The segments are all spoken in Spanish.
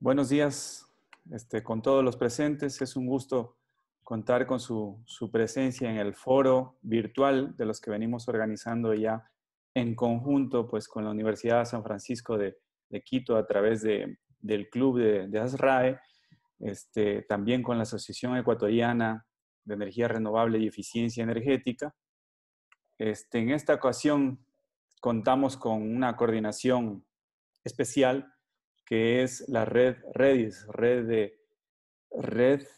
Buenos días, con todos los presentes. Es un gusto contar con su presencia en el foro virtual de los que venimos organizando ya en conjunto pues, con la Universidad de San Francisco de Quito a través del Club de ASRAE, también con la Asociación Ecuatoriana de Energía Renovable y Eficiencia Energética. En esta ocasión contamos con una coordinación especial que es la red REDIS, red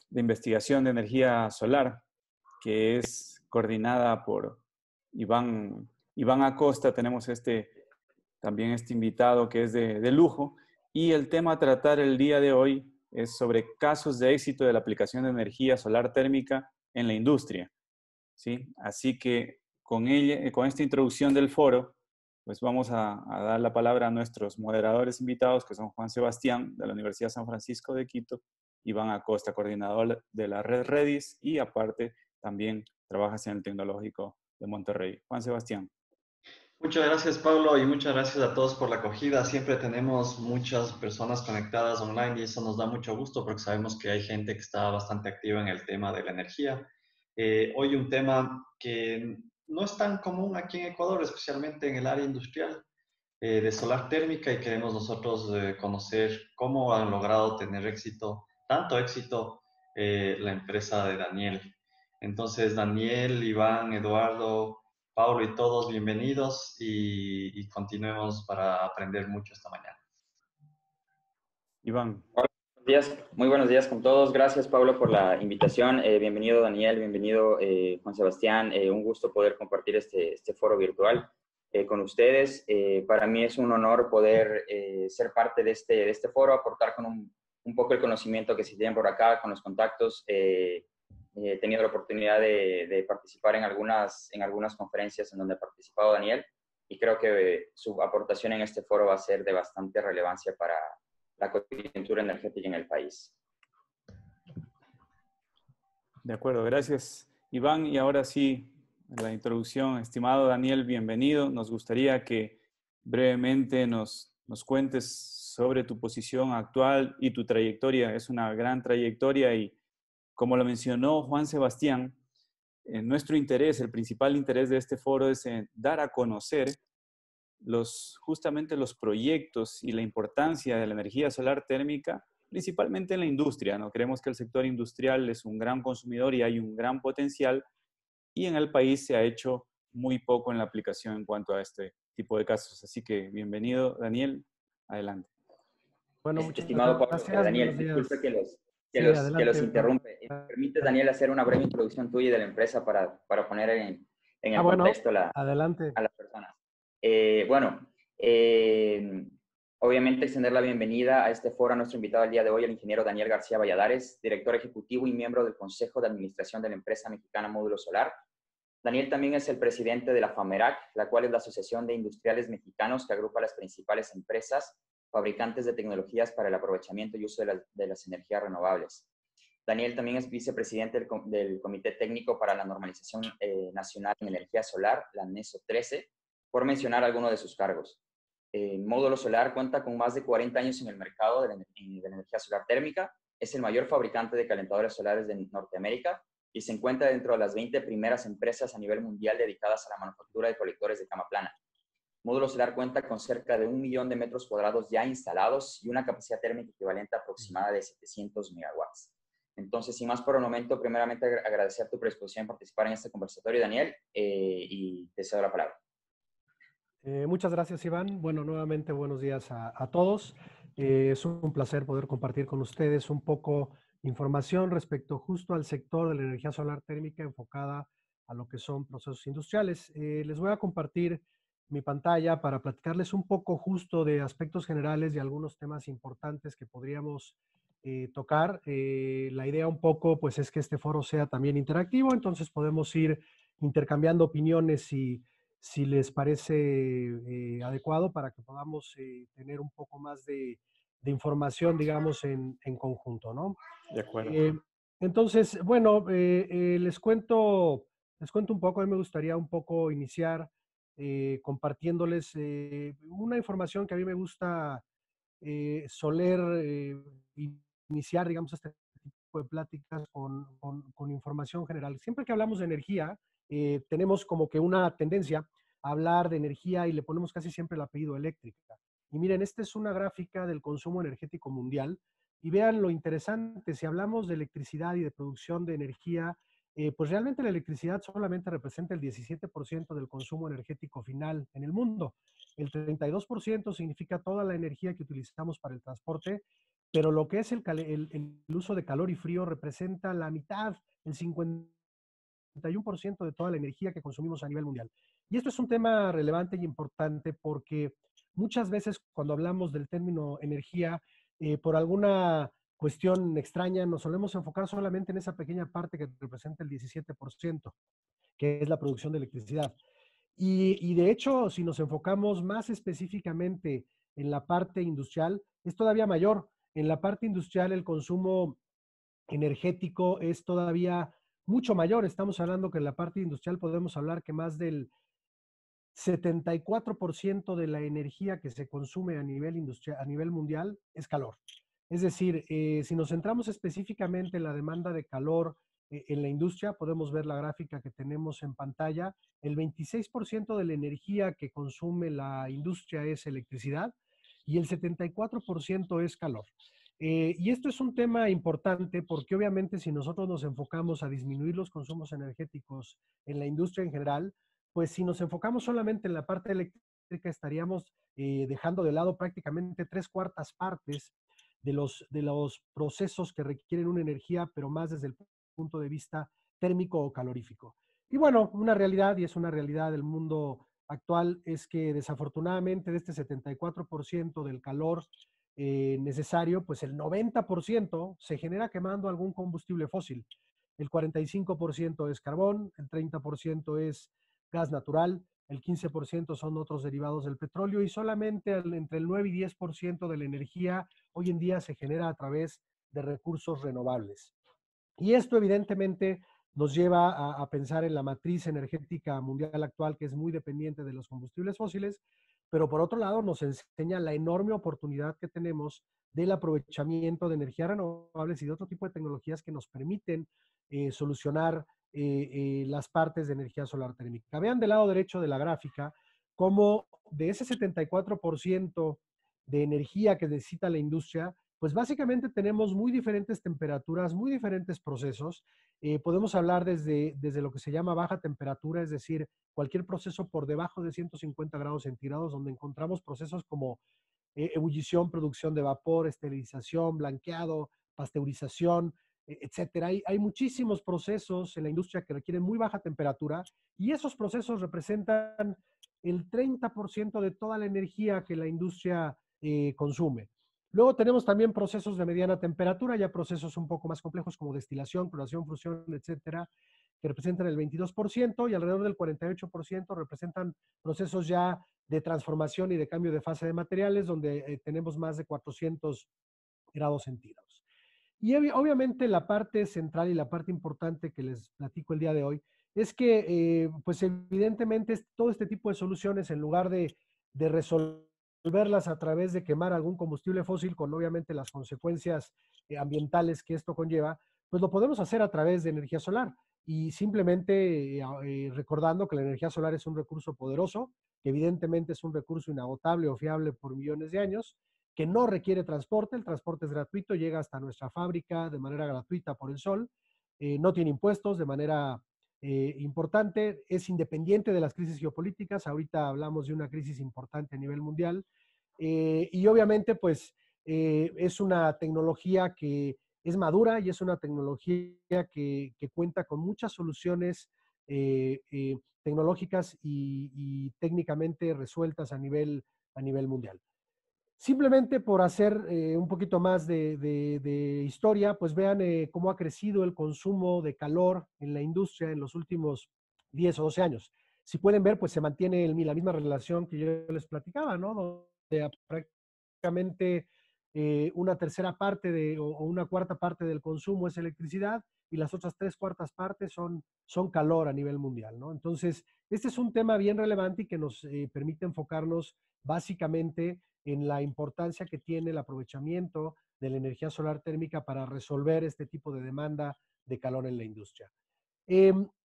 de investigación de energía solar, que es coordinada por Iván Acosta. Tenemos también este invitado que es de lujo. Y el tema a tratar el día de hoy es sobre casos de éxito de la aplicación de energía solar térmica en la industria, ¿sí? Así que con esta introducción del foro, pues vamos a dar la palabra a nuestros moderadores invitados, que son Juan Sebastián, de la Universidad San Francisco de Quito, Iván Acosta, coordinador de la red Redis, y aparte también trabajas en el Tecnológico de Monterrey. Juan Sebastián. Muchas gracias, Pablo, y muchas gracias a todos por la acogida. Siempre tenemos muchas personas conectadas online y eso nos da mucho gusto porque sabemos que hay gente que está bastante activa en el tema de la energía. Hoy un tema que no es tan común aquí en Ecuador, especialmente en el área industrial de solar térmica, y queremos nosotros conocer cómo han logrado tener éxito, tanto éxito, la empresa de Daniel. Entonces, Daniel, Iván, Eduardo, Paulo y todos bienvenidos y continuemos para aprender mucho esta mañana. Iván. Hola, buenos días, muy buenos días con todos. Gracias, Pablo, por la invitación. Bienvenido, Daniel, bienvenido, Juan Sebastián. Un gusto poder compartir este foro virtual con ustedes. Para mí es un honor poder ser parte de este foro, aportar con un poco el conocimiento que se tiene por acá, con los contactos. He tenido la oportunidad de participar en algunas conferencias en donde ha participado Daniel y creo que su aportación en este foro va a ser de bastante relevancia para la coyuntura energética en el país. De acuerdo, gracias, Iván. Y ahora sí, la introducción. Estimado Daniel, bienvenido. Nos gustaría que brevemente nos cuentes sobre tu posición actual y tu trayectoria. Es una gran trayectoria y, como lo mencionó Juan Sebastián, nuestro interés, el principal interés de este foro es dar a conocer justamente los proyectos y la importancia de la energía solar térmica, principalmente en la industria, ¿no? Creemos que el sector industrial es un gran consumidor y hay un gran potencial, y en el país se ha hecho muy poco en la aplicación en cuanto a este tipo de casos. Así que bienvenido, Daniel. Adelante. Bueno, muchas Estimado Pablo, gracias. Daniel, Buenos disculpe días. que Sí, los adelante. interrumpe. ¿Me permites, Daniel, hacer una breve introducción tuya y de la empresa para poner en el Bueno, contexto adelante. a las personas? Bueno, obviamente extender la bienvenida a este foro a nuestro invitado el día de hoy, el ingeniero Daniel García Valladares, director ejecutivo y miembro del Consejo de Administración de la empresa mexicana Módulo Solar. Daniel también es el presidente de la FAMERAC, la cual es la Asociación de Industriales Mexicanos que agrupa las principales empresas fabricantes de tecnologías para el aprovechamiento y uso de las energías renovables. Daniel también es vicepresidente del Comité Técnico para la Normalización Nacional en Energía Solar, la NESO 13, por mencionar algunos de sus cargos. Módulo Solar cuenta con más de 40 años en el mercado de la energía solar térmica, es el mayor fabricante de calentadores solares de Norteamérica y se encuentra dentro de las 20 primeras empresas a nivel mundial dedicadas a la manufactura de colectores de cama plana. Módulo Solar cuenta con cerca de 1 millón de metros cuadrados ya instalados y una capacidad térmica equivalente aproximada de 700 megawatts. Entonces, sin más por el momento, primeramente agradecer tu predisposición en participar en este conversatorio, Daniel, y te cedo la palabra. Muchas gracias, Iván. Bueno, nuevamente buenos días a todos. Es un placer poder compartir con ustedes un poco información respecto justo al sector de la energía solar térmica enfocada a lo que son procesos industriales. Les voy a compartir mi pantalla para platicarles un poco justo de aspectos generales y algunos temas importantes que podríamos tocar. La idea un poco pues es que este foro sea también interactivo, entonces podemos ir intercambiando opiniones y si les parece adecuado para que podamos tener un poco más de información, digamos, en conjunto, ¿no? De acuerdo. Entonces, bueno, les cuento un poco. A mí me gustaría un poco iniciar compartiéndoles una información que a mí me gusta soler iniciar, digamos, este tipo de pláticas con información general. Siempre que hablamos de energía, tenemos como que una tendencia a hablar de energía y le ponemos casi siempre el apellido eléctrica. Y miren, esta es una gráfica del consumo energético mundial. Y vean lo interesante, si hablamos de electricidad y de producción de energía, pues realmente la electricidad solamente representa el 17% del consumo energético final en el mundo. El 32% significa toda la energía que utilizamos para el transporte, pero lo que es el uso de calor y frío representa la mitad, el 51% de toda la energía que consumimos a nivel mundial. Y esto es un tema relevante y importante porque muchas veces cuando hablamos del término energía, por alguna cuestión extraña, nos solemos enfocar solamente en esa pequeña parte que representa el 17%, que es la producción de electricidad. Y de hecho, si nos enfocamos más específicamente en la parte industrial, es todavía mayor. En la parte industrial, el consumo energético es todavía mucho mayor. Estamos hablando que en la parte industrial podemos hablar que más del 74% de la energía que se consume a nivel industrial, a nivel mundial, es calor. Es decir, si nos centramos específicamente en la demanda de calor en la industria, podemos ver la gráfica que tenemos en pantalla. El 26% de la energía que consume la industria es electricidad y el 74% es calor. Y esto es un tema importante porque obviamente si nosotros nos enfocamos a disminuir los consumos energéticos en la industria en general, pues si nos enfocamos solamente en la parte eléctrica, estaríamos dejando de lado prácticamente 3/4 partes de los procesos que requieren una energía, pero más desde el punto de vista térmico o calorífico. Y bueno, una realidad, y es una realidad del mundo actual, es que desafortunadamente de este 74% del calor necesario, pues el 90% se genera quemando algún combustible fósil. El 45% es carbón, el 30% es gas natural, el 15% son otros derivados del petróleo y solamente entre el 9 y 10% de la energía hoy en día se genera a través de recursos renovables. Y esto evidentemente nos lleva a pensar en la matriz energética mundial actual, que es muy dependiente de los combustibles fósiles, pero por otro lado nos enseña la enorme oportunidad que tenemos del aprovechamiento de energías renovables y de otro tipo de tecnologías que nos permiten solucionar las partes de energía solar térmica. Vean del lado derecho de la gráfica cómo de ese 74% de energía que necesita la industria, pues básicamente tenemos muy diferentes temperaturas, muy diferentes procesos. Podemos hablar desde lo que se llama baja temperatura, es decir, cualquier proceso por debajo de 150 grados centígrados, donde encontramos procesos como ebullición, producción de vapor, esterilización, blanqueado, pasteurización, etcétera. Hay muchísimos procesos en la industria que requieren muy baja temperatura y esos procesos representan el 30% de toda la energía que la industria consume. Luego tenemos también procesos de mediana temperatura, ya procesos un poco más complejos como destilación, cloración, fusión, etcétera, que representan el 22% y alrededor del 48% representan procesos ya de transformación y de cambio de fase de materiales, donde tenemos más de 400 grados centígrados. Y obviamente la parte central y la parte importante que les platico el día de hoy es que, pues evidentemente, todo este tipo de soluciones, en lugar de resolverlas a través de quemar algún combustible fósil, con obviamente las consecuencias ambientales que esto conlleva, pues lo podemos hacer a través de energía solar. Y simplemente recordando que la energía solar es un recurso poderoso, que evidentemente es un recurso inagotable o fiable por millones de años, que no requiere transporte, el transporte es gratuito, llega hasta nuestra fábrica de manera gratuita por el sol, no tiene impuestos de manera importante, es independiente de las crisis geopolíticas, ahorita hablamos de una crisis importante a nivel mundial, y obviamente pues es una tecnología que es madura y es una tecnología que cuenta con muchas soluciones tecnológicas y técnicamente resueltas a nivel mundial. Simplemente por hacer un poquito más de historia, pues vean cómo ha crecido el consumo de calor en la industria en los últimos 10 o 12 años. Si pueden ver, pues se mantiene la misma relación que yo les platicaba, ¿no? Donde prácticamente una tercera parte o una cuarta parte del consumo es electricidad y las otras 3/4 partes son calor a nivel mundial, ¿no? Entonces, este es un tema bien relevante y que nos permite enfocarnos básicamente en la importancia que tiene el aprovechamiento de la energía solar térmica para resolver este tipo de demanda de calor en la industria.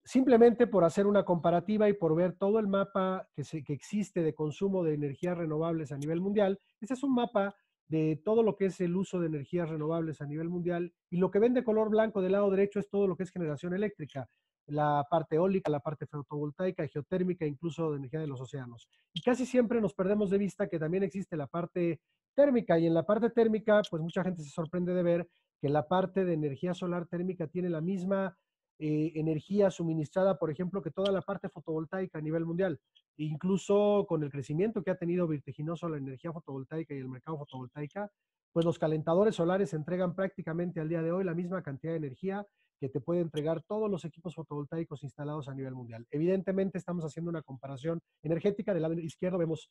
Simplemente por hacer una comparativa y por ver todo el mapa que existe de consumo de energías renovables a nivel mundial, este es un mapa de todo lo que es el uso de energías renovables a nivel mundial, y lo que ven de color blanco del lado derecho es todo lo que es generación eléctrica, la parte eólica, la parte fotovoltaica, geotérmica, incluso de energía de los océanos. Y casi siempre nos perdemos de vista que también existe la parte térmica, y en la parte térmica, pues mucha gente se sorprende de ver que la parte de energía solar térmica tiene la misma energía suministrada, por ejemplo, que toda la parte fotovoltaica a nivel mundial. Incluso con el crecimiento que ha tenido vertiginoso la energía fotovoltaica y el mercado fotovoltaica, pues los calentadores solares entregan prácticamente al día de hoy la misma cantidad de energía que te puede entregar todos los equipos fotovoltaicos instalados a nivel mundial. Evidentemente estamos haciendo una comparación energética. Del lado izquierdo vemos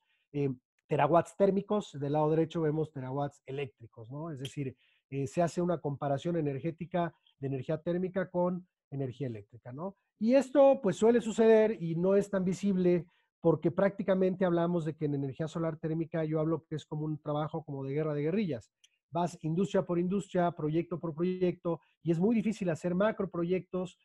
terawatts térmicos, del lado derecho vemos terawatts eléctricos, ¿no? Es decir, se hace una comparación energética de energía térmica con energía eléctrica, ¿no? Y esto pues suele suceder y no es tan visible porque prácticamente hablamos de que en energía solar térmica yo hablo que es como un trabajo como de guerra de guerrillas. Vas industria por industria, proyecto por proyecto, y es muy difícil hacer macroproyectos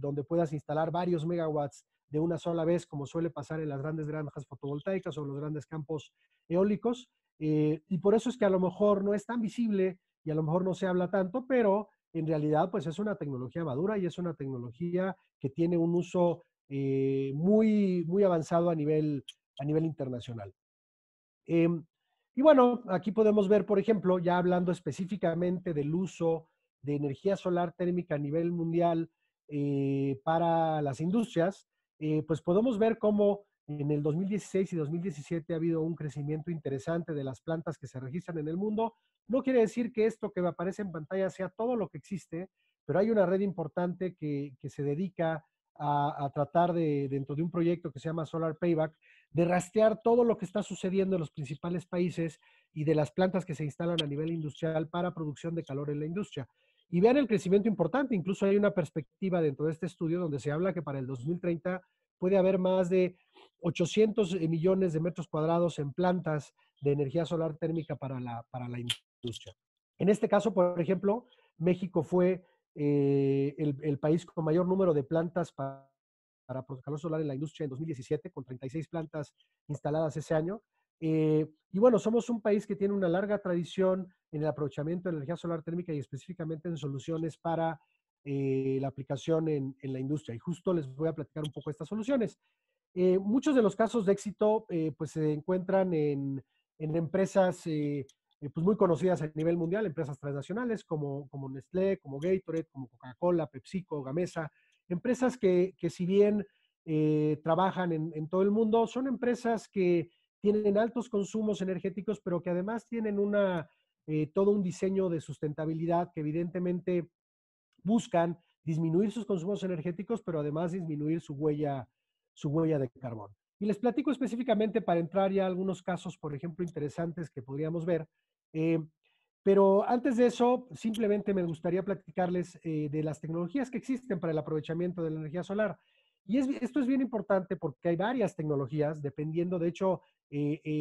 donde puedas instalar varios megawatts de una sola vez, como suele pasar en las grandes granjas fotovoltaicas o en los grandes campos eólicos. Y por eso es que a lo mejor no es tan visible y a lo mejor no se habla tanto, pero en realidad pues es una tecnología madura y es una tecnología que tiene un uso muy avanzado a nivel internacional. Y bueno, aquí podemos ver, por ejemplo, ya hablando específicamente del uso de energía solar térmica a nivel mundial para las industrias, pues podemos ver cómo en el 2016 y 2017 ha habido un crecimiento interesante de las plantas que se registran en el mundo. No quiere decir que esto que aparece en pantalla sea todo lo que existe, pero hay una red importante que se dedica a tratar dentro de un proyecto que se llama Solar Payback, de rastrear todo lo que está sucediendo en los principales países y de las plantas que se instalan a nivel industrial para producción de calor en la industria. Y vean el crecimiento importante. Incluso hay una perspectiva dentro de este estudio donde se habla que para el 2030 puede haber más de 800 millones de metros cuadrados en plantas de energía solar térmica para la industria. En este caso, por ejemplo, México fue el país con mayor número de plantas para calor solar en la industria en 2017, con 36 plantas instaladas ese año. Y bueno, somos un país que tiene una larga tradición en el aprovechamiento de energía solar térmica y específicamente en soluciones para la aplicación en la industria. Y justo les voy a platicar un poco estas soluciones. Muchos de los casos de éxito pues se encuentran en empresas pues muy conocidas a nivel mundial, empresas transnacionales como Nestlé, como Gatorade, como Coca-Cola, PepsiCo, Gamesa, empresas que si bien trabajan en todo el mundo, son empresas que tienen altos consumos energéticos, pero que además tienen todo un diseño de sustentabilidad que evidentemente buscan disminuir sus consumos energéticos, pero además disminuir su huella de carbón. Y les platico específicamente para entrar ya a algunos casos, por ejemplo, interesantes que podríamos ver. Eh, pero antes de eso, simplemente me gustaría platicarles de las tecnologías que existen para el aprovechamiento de la energía solar. Y esto es bien importante porque hay varias tecnologías, dependiendo, de hecho,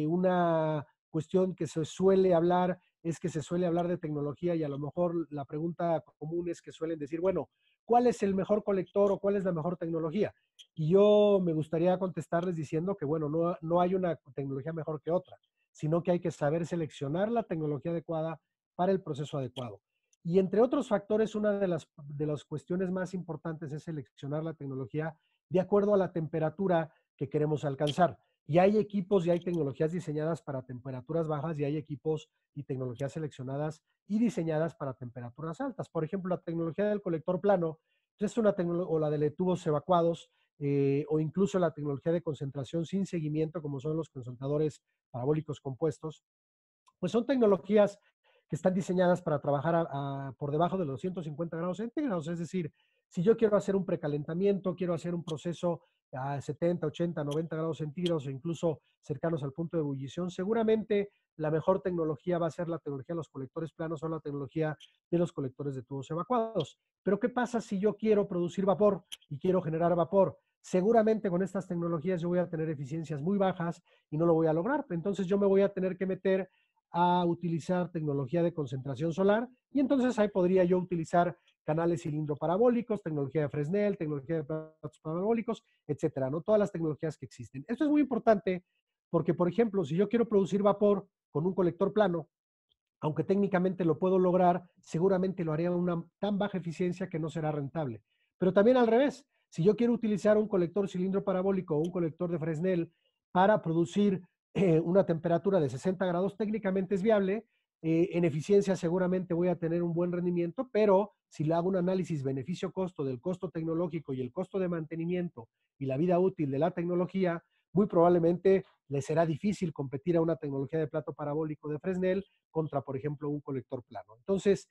una cuestión que se suele hablar es que se suele hablar de tecnología y a lo mejor la pregunta común es que suelen decir, bueno, ¿cuál es el mejor colector o cuál es la mejor tecnología? Y yo me gustaría contestarles diciendo que, bueno, no hay una tecnología mejor que otra, sino que hay que saber seleccionar la tecnología adecuada para el proceso adecuado. Y entre otros factores, una de las cuestiones más importantes es seleccionar la tecnología de acuerdo a la temperatura que queremos alcanzar. Y hay equipos y hay tecnologías diseñadas para temperaturas bajas y hay equipos y tecnologías seleccionadas y diseñadas para temperaturas altas. Por ejemplo, la tecnología del colector plano pues es una tecnología, o la de tubos evacuados, o incluso la tecnología de concentración sin seguimiento, como son los concentradores parabólicos compuestos, pues son tecnologías que están diseñadas para trabajar por debajo de los 150 grados centígrados, es decir, Si yo quiero hacer un precalentamiento, quiero hacer un proceso a 70, 80, 90 grados centígrados o incluso cercanos al punto de ebullición, seguramente la mejor tecnología va a ser la tecnología de los colectores planos o la tecnología de los colectores de tubos evacuados. Pero ¿qué pasa si yo quiero producir vapor y quiero generar vapor? Seguramente con estas tecnologías yo voy a tener eficiencias muy bajas y no lo voy a lograr. Entonces yo me voy a tener que meter a utilizar tecnología de concentración solar y entonces ahí podría yo utilizar canales cilindro parabólicos, tecnología de Fresnel, tecnología de platos parabólicos, etcétera, ¿no? Todas las tecnologías que existen. Esto es muy importante porque, por ejemplo, si yo quiero producir vapor con un colector plano, aunque técnicamente lo puedo lograr, seguramente lo haré a una tan baja eficiencia que no será rentable. Pero también al revés, si yo quiero utilizar un colector cilindro parabólico o un colector de Fresnel para producir una temperatura de 60 grados, técnicamente es viable. En eficiencia seguramente voy a tener un buen rendimiento, pero si le hago un análisis beneficio-costo del costo tecnológico y el costo de mantenimiento y la vida útil de la tecnología, muy probablemente le será difícil competir a una tecnología de plato parabólico de Fresnel contra, por ejemplo, un colector plano. Entonces,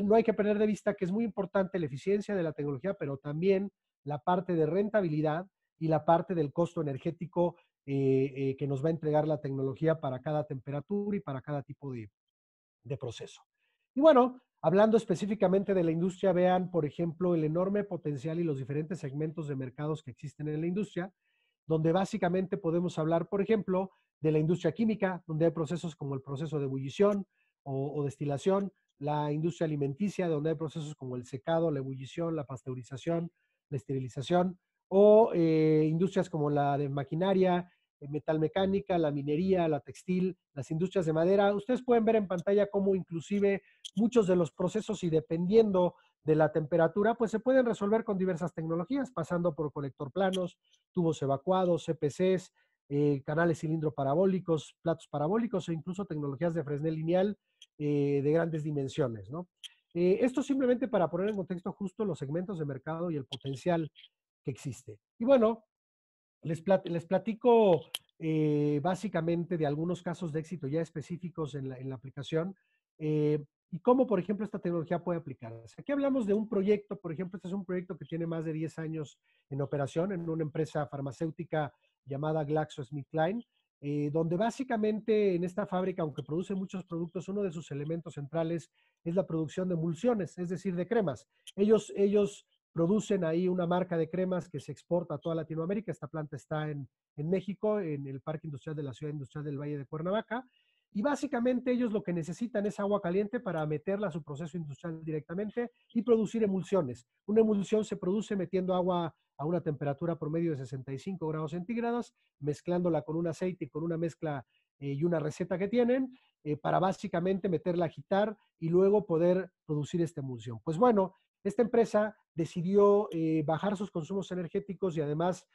no hay que perder de vista que es muy importante la eficiencia de la tecnología, pero también la parte de rentabilidad y la parte del costo energético que nos va a entregar la tecnología para cada temperatura y para cada tipo de proceso. Y bueno, hablando específicamente de la industria, vean, por ejemplo, el enorme potencial y los diferentes segmentos de mercados que existen en la industria, donde básicamente podemos hablar, por ejemplo, de la industria química, donde hay procesos como el proceso de ebullición o destilación, la industria alimenticia, donde hay procesos como el secado, la ebullición, la pasteurización, la esterilización, o industrias como la de maquinaria, metalmecánica, la minería, la textil, las industrias de madera. Ustedes pueden ver en pantalla cómo inclusive muchos de los procesos y dependiendo de la temperatura, pues se pueden resolver con diversas tecnologías, pasando por colector planos, tubos evacuados, CPCs, canales cilindro parabólicos, platos parabólicos e incluso tecnologías de Fresnel lineal de grandes dimensiones, ¿no? Esto simplemente para poner en contexto justo los segmentos de mercado y el potencial que existe. Y bueno, les platico básicamente de algunos casos de éxito ya específicos en la aplicación y cómo, por ejemplo, esta tecnología puede aplicarse. Aquí hablamos de un proyecto, por ejemplo, este es un proyecto que tiene más de 10 años en operación en una empresa farmacéutica llamada GlaxoSmithKline, donde básicamente en esta fábrica, aunque produce muchos productos, uno de sus elementos centrales es la producción de emulsiones, es decir, de cremas. Ellos producen ahí una marca de cremas que se exporta a toda Latinoamérica. Esta planta está en México, en el Parque Industrial de la Ciudad Industrial del Valle de Cuernavaca. Y básicamente ellos lo que necesitan es agua caliente para meterla a su proceso industrial directamente y producir emulsiones. Una emulsión se produce metiendo agua a una temperatura promedio de 65 grados centígrados, mezclándola con un aceite y con una mezcla y una receta que tienen para básicamente meterla a agitar y luego poder producir esta emulsión. Pues bueno, esta empresa decidió bajar sus consumos energéticos y además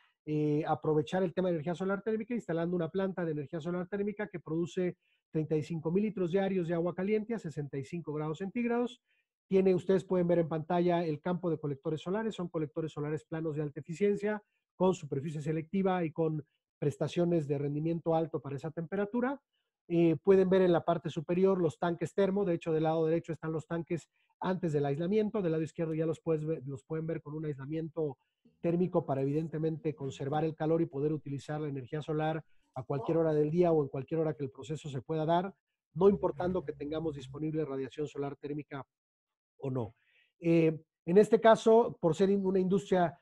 aprovechar el tema de energía solar térmica instalando una planta de energía solar térmica que produce 35,000 litros diarios de agua caliente a 65 grados centígrados. Ustedes pueden ver en pantalla el campo de colectores solares, son colectores solares planos de alta eficiencia, con superficie selectiva y con prestaciones de rendimiento alto para esa temperatura. Pueden ver en la parte superior los tanques termo, de hecho del lado derecho están los tanques antes del aislamiento, del lado izquierdo ya los pueden ver con un aislamiento térmico para evidentemente conservar el calor y poder utilizar la energía solar a cualquier hora del día o en cualquier hora que el proceso se pueda dar, no importando que tengamos disponible radiación solar térmica o no. En este caso, por ser una industria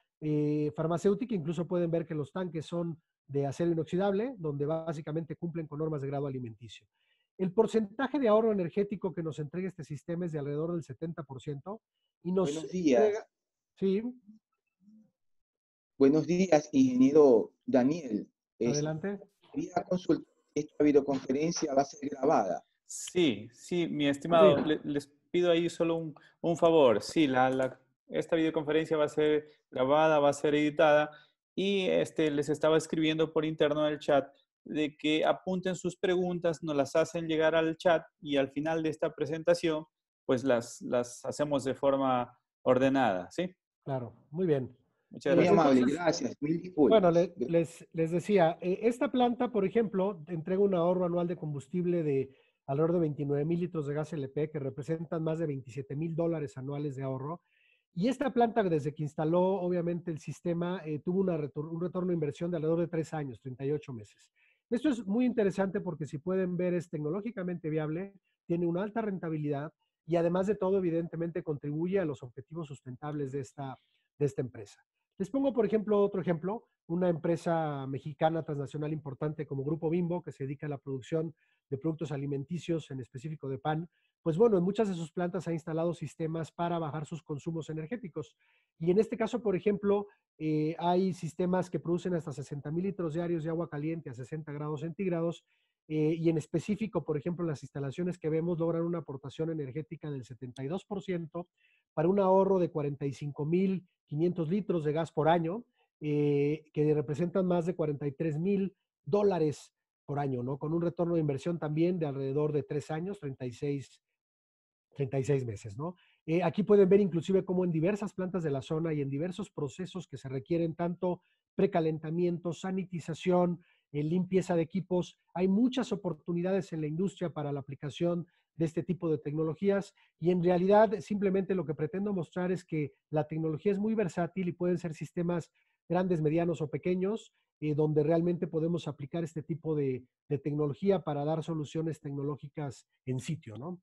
farmacéutica, incluso pueden ver que los tanques son de acero inoxidable, donde básicamente cumplen con normas de grado alimenticio. El porcentaje de ahorro energético que nos entrega este sistema es de alrededor del 70% y nos Buenos días. entrega... Sí. Buenos días, ingeniero Daniel. Adelante. Quería consultar, esta videoconferencia va a ser grabada. Sí, mi estimado, les pido ahí solo un favor. Sí, esta videoconferencia va a ser grabada, va a ser editada y les estaba escribiendo por interno en el chat de que apunten sus preguntas, nos las hacen llegar al chat y al final de esta presentación pues las hacemos de forma ordenada, ¿sí? Claro, muy bien. Muchas Muy gracias. amable, Entonces, gracias. Mil disculpas. bueno, les decía, esta planta, por ejemplo, entrega un ahorro anual de combustible de alrededor de 29,000 litros de gas LP, que representan más de $27,000 anuales de ahorro. Y esta planta, desde que instaló obviamente el sistema, tuvo un retorno de inversión de alrededor de 3 años, 38 meses. Esto es muy interesante porque, si pueden ver, es tecnológicamente viable, tiene una alta rentabilidad y, además de todo, evidentemente contribuye a los objetivos sustentables de esta empresa. Les pongo, por ejemplo, otro ejemplo, una empresa mexicana transnacional importante como Grupo Bimbo, que se dedica a la producción de productos alimenticios, en específico de pan. Pues bueno, en muchas de sus plantas ha instalado sistemas para bajar sus consumos energéticos. Y en este caso, por ejemplo, hay sistemas que producen hasta 60,000 litros diarios de agua caliente a 60 grados centígrados. Y en específico, por ejemplo, las instalaciones que vemos logran una aportación energética del 72% para un ahorro de 45,500 litros de gas por año, que representan más de $43,000 por año, ¿no? Con un retorno de inversión también de alrededor de 3 años, 36 meses, ¿no? Aquí pueden ver inclusive cómo en diversas plantas de la zona y en diversos procesos que se requieren, tanto precalentamiento, sanitización, limpieza de equipos, hay muchas oportunidades en la industria para la aplicación de este tipo de tecnologías, y en realidad simplemente lo que pretendo mostrar es que la tecnología es muy versátil y pueden ser sistemas grandes, medianos o pequeños, donde realmente podemos aplicar este tipo de tecnología para dar soluciones tecnológicas en sitio, ¿no?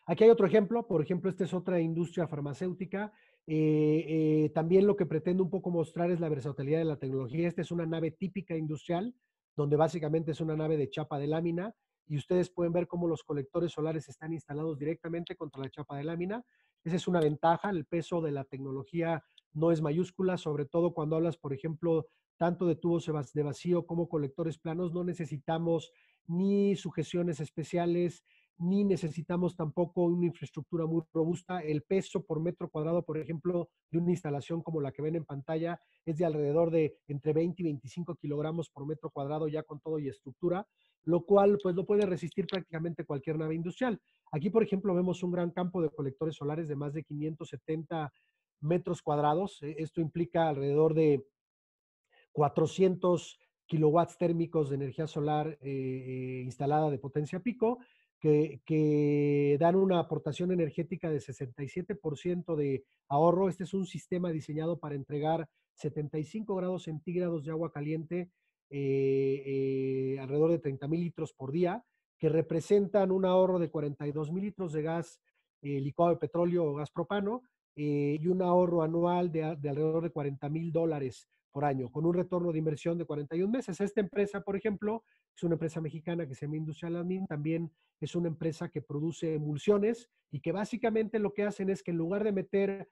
Aquí hay otro ejemplo, por ejemplo, esta es otra industria farmacéutica. También lo que pretendo un poco mostrar es la versatilidad de la tecnología. Esta es una nave típica industrial, donde básicamente es una nave de chapa de lámina, y ustedes pueden ver cómo los colectores solares están instalados directamente contra la chapa de lámina. Esa es una ventaja, el peso de la tecnología no es mayúscula, sobre todo cuando hablas, por ejemplo, tanto de tubos de vacío como colectores planos. No necesitamos ni sujeciones especiales, ni necesitamos tampoco una infraestructura muy robusta. El peso por metro cuadrado, por ejemplo, de una instalación como la que ven en pantalla, es de alrededor de entre 20 y 25 kilogramos por metro cuadrado, ya con todo y estructura, lo cual pues lo puede resistir prácticamente cualquier nave industrial. Aquí, por ejemplo, vemos un gran campo de colectores solares de más de 570 metros cuadrados. Esto implica alrededor de 400 kilowatts térmicos de energía solar instalada de potencia pico, que dan una aportación energética de 67% de ahorro. Este es un sistema diseñado para entregar 75 grados centígrados de agua caliente, alrededor de 30,000 litros por día, que representan un ahorro de 42,000 litros de gas licuado de petróleo o gas propano, y un ahorro anual de alrededor de $40,000 por año, con un retorno de inversión de 41 meses. Esta empresa, por ejemplo, es una empresa mexicana que se llama Industrial Admin, también es una empresa que produce emulsiones, y que básicamente lo que hacen es que, en lugar de meter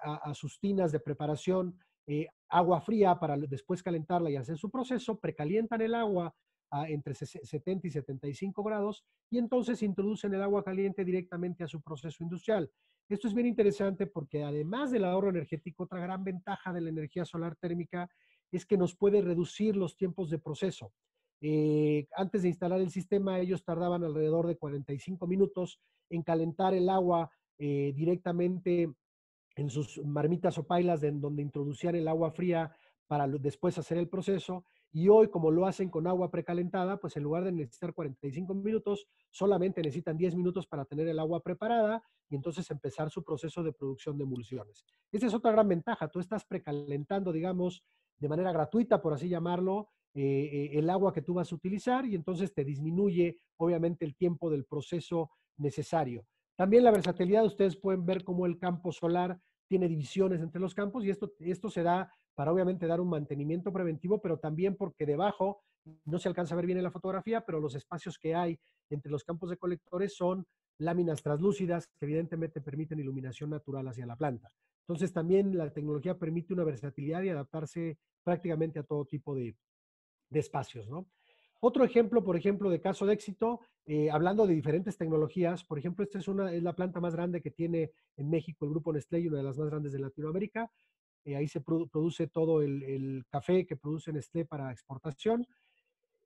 a sus tinas de preparación agua fría para después calentarla y hacer su proceso, precalientan el agua entre 70 y 75 grados, y entonces introducen el agua caliente directamente a su proceso industrial. Esto es bien interesante porque, además del ahorro energético, otra gran ventaja de la energía solar térmica es que nos puede reducir los tiempos de proceso. Antes de instalar el sistema, ellos tardaban alrededor de 45 minutos en calentar el agua directamente en sus marmitas o pailas, donde introducían el agua fría para después hacer el proceso. Y hoy, como lo hacen con agua precalentada, pues en lugar de necesitar 45 minutos, solamente necesitan 10 minutos para tener el agua preparada y entonces empezar su proceso de producción de emulsiones. Esa es otra gran ventaja. Tú estás precalentando, digamos, de manera gratuita, por así llamarlo, el agua que tú vas a utilizar, y entonces te disminuye, obviamente, el tiempo del proceso necesario. También la versatilidad, ustedes pueden ver cómo el campo solar tiene divisiones entre los campos, y esto se da para, obviamente, dar un mantenimiento preventivo, pero también porque debajo, no se alcanza a ver bien en la fotografía, pero los espacios que hay entre los campos de colectores son láminas translúcidas que evidentemente permiten iluminación natural hacia la planta. Entonces también la tecnología permite una versatilidad y adaptarse prácticamente a todo tipo de espacios, ¿no? Otro ejemplo, por ejemplo, de caso de éxito, hablando de diferentes tecnologías, por ejemplo, esta es la planta más grande que tiene en México el Grupo Nestlé, y una de las más grandes de Latinoamérica. Ahí se produce todo el café que produce Nestlé para exportación.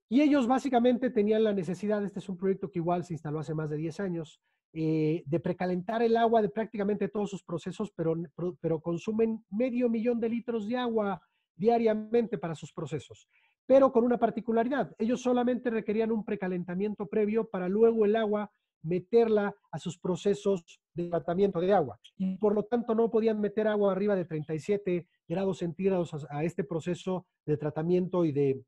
Y ellos básicamente tenían la necesidad, este es un proyecto que igual se instaló hace más de 10 años, de precalentar el agua de prácticamente todos sus procesos, pero consumen 500,000 de litros de agua diariamente para sus procesos. Pero con una particularidad: ellos solamente requerían un precalentamiento previo para luego el agua meterla a sus procesos de tratamiento de agua. Y por lo tanto no podían meter agua arriba de 37 grados centígrados a este proceso de tratamiento y de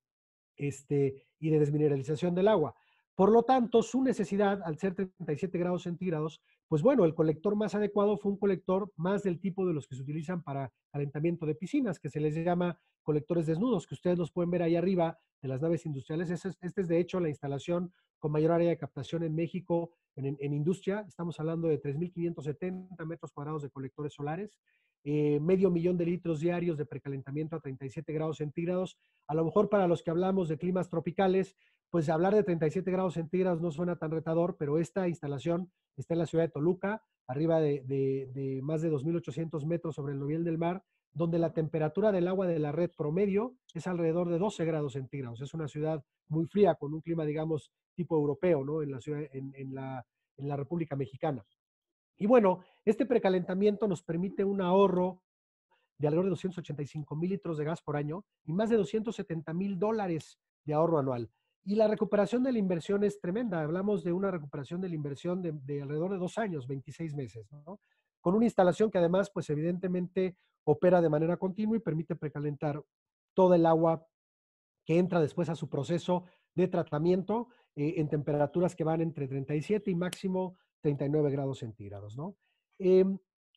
desmineralización del agua. Por lo tanto, su necesidad, al ser 37 grados centígrados, pues bueno, el colector más adecuado fue un colector más del tipo de los que se utilizan para calentamiento de piscinas, que se les llama colectores desnudos, que ustedes los pueden ver ahí arriba de las naves industriales. Este es de hecho la instalación con mayor área de captación en México en industria. Estamos hablando de 3.570 metros cuadrados de colectores solares, medio millón de litros diarios de precalentamiento a 37 grados centígrados. A lo mejor para los que hablamos de climas tropicales, pues hablar de 37 grados centígrados no suena tan retador, pero esta instalación está en la ciudad de Toluca, arriba de más de 2.800 metros sobre el nivel del mar, donde la temperatura del agua de la red promedio es alrededor de 12 grados centígrados. Es una ciudad muy fría, con un clima, digamos, tipo europeo, ¿no? En la República Mexicana. Y bueno, este precalentamiento nos permite un ahorro de alrededor de 285,000 litros de gas por año y más de $270,000 de ahorro anual. Y la recuperación de la inversión es tremenda. Hablamos de una recuperación de la inversión de alrededor de 2 años, 26 meses, ¿no? Con una instalación que además, pues evidentemente opera de manera continua y permite precalentar toda el agua que entra después a su proceso de tratamiento en temperaturas que van entre 37 y máximo 39 grados centígrados, ¿no?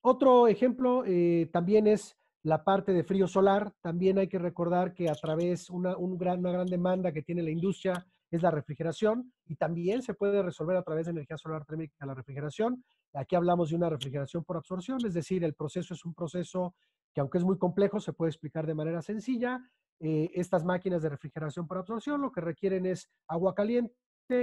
Otro ejemplo también es la parte de frío solar. También hay que recordar que a través una gran demanda que tiene la industria es la refrigeración, y también se puede resolver a través de energía solar térmica la refrigeración. Aquí hablamos de una refrigeración por absorción, es decir, el proceso es un proceso que, aunque es muy complejo, se puede explicar de manera sencilla. Estas máquinas de refrigeración por absorción lo que requieren es agua caliente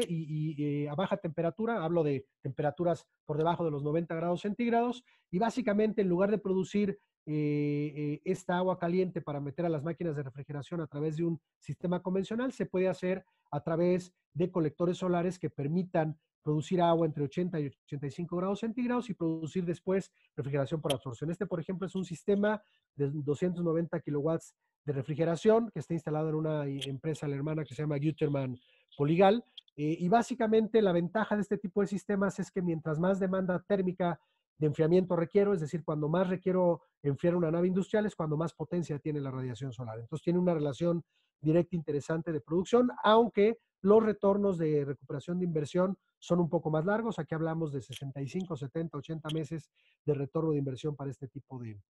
y a baja temperatura, hablo de temperaturas por debajo de los 90 grados centígrados, y básicamente en lugar de producir esta agua caliente para meter a las máquinas de refrigeración a través de un sistema convencional, se puede hacer a través de colectores solares que permitan producir agua entre 80 y 85 grados centígrados y producir después refrigeración por absorción. Este, por ejemplo, es un sistema de 290 kilowatts de refrigeración que está instalado en una empresa hermana que se llama Gütermann Poligal. Y básicamente la ventaja de este tipo de sistemas es que mientras más demanda térmica de enfriamiento requiero, es decir, cuando más requiero enfriar una nave industrial es cuando más potencia tiene la radiación solar. Entonces tiene una relación directa interesante de producción, aunque los retornos de recuperación de inversión son un poco más largos. Aquí hablamos de 65, 70, 80 meses de retorno de inversión para este tipo de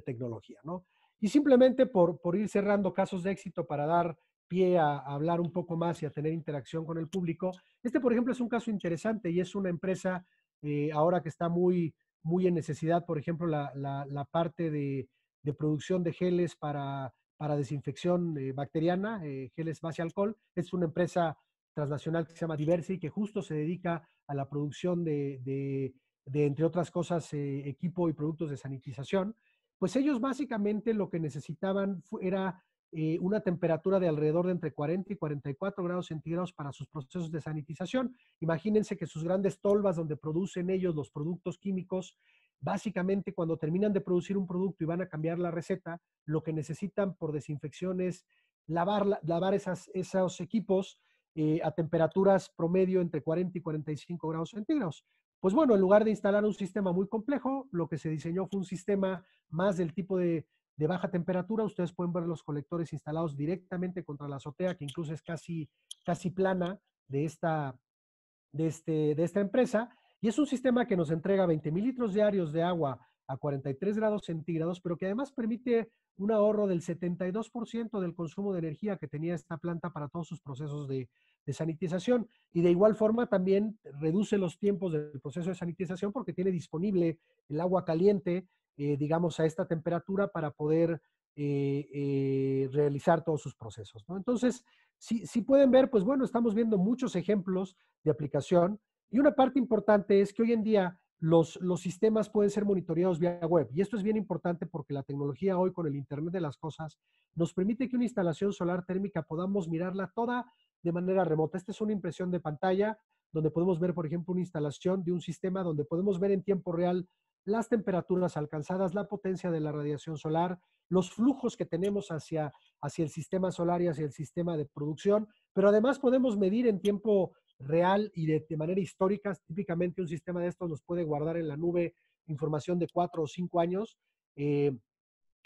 tecnología, ¿no? Y simplemente por ir cerrando casos de éxito para dar pie a hablar un poco más y a tener interacción con el público. Este, por ejemplo, es un caso interesante y es una empresa ahora que está muy en necesidad, por ejemplo, la parte de producción de geles para desinfección bacteriana, geles base alcohol. Es una empresa transnacional que se llama Diversi, que justo se dedica a la producción de entre otras cosas, equipo y productos de sanitización. Pues ellos básicamente lo que necesitaban era una temperatura de alrededor de entre 40 y 44 grados centígrados para sus procesos de sanitización. Imagínense que sus grandes tolvas donde producen ellos los productos químicos, básicamente cuando terminan de producir un producto y van a cambiar la receta, lo que necesitan por desinfección es lavar esos equipos a temperaturas promedio entre 40 y 45 grados centígrados. Pues bueno, en lugar de instalar un sistema muy complejo, lo que se diseñó fue un sistema más del tipo de baja temperatura. Ustedes pueden ver los colectores instalados directamente contra la azotea, que incluso es casi plana de esta empresa. Y es un sistema que nos entrega 20,000 litros diarios de agua a 43 grados centígrados, pero que además permite un ahorro del 72% del consumo de energía que tenía esta planta para todos sus procesos de sanitización. Y de igual forma también reduce los tiempos del proceso de sanitización porque tiene disponible el agua caliente, digamos, a esta temperatura para poder realizar todos sus procesos, ¿no? Entonces, si pueden ver, pues bueno, estamos viendo muchos ejemplos de aplicación, y una parte importante es que hoy en día los sistemas pueden ser monitoreados vía web, y esto es bien importante porque la tecnología hoy con el Internet de las Cosas nos permite que una instalación solar térmica podamos mirarla toda de manera remota. Esta es una impresión de pantalla donde podemos ver, por ejemplo, una instalación de un sistema donde podemos ver en tiempo real las temperaturas alcanzadas, la potencia de la radiación solar, los flujos que tenemos hacia el sistema solar y hacia el sistema de producción, pero además podemos medir en tiempo real y de manera histórica. Típicamente un sistema de estos nos puede guardar en la nube información de 4 o 5 años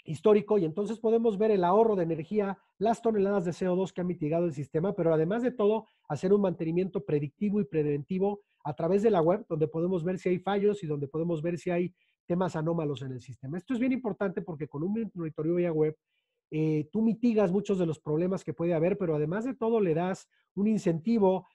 histórico, y entonces podemos ver el ahorro de energía, las toneladas de CO2 que ha mitigado el sistema, pero además de todo, hacer un mantenimiento predictivo y preventivo a través de la web, donde podemos ver si hay fallos y donde podemos ver si hay temas anómalos en el sistema. Esto es bien importante porque con un monitoreo vía web, tú mitigas muchos de los problemas que puede haber, pero además de todo le das un incentivo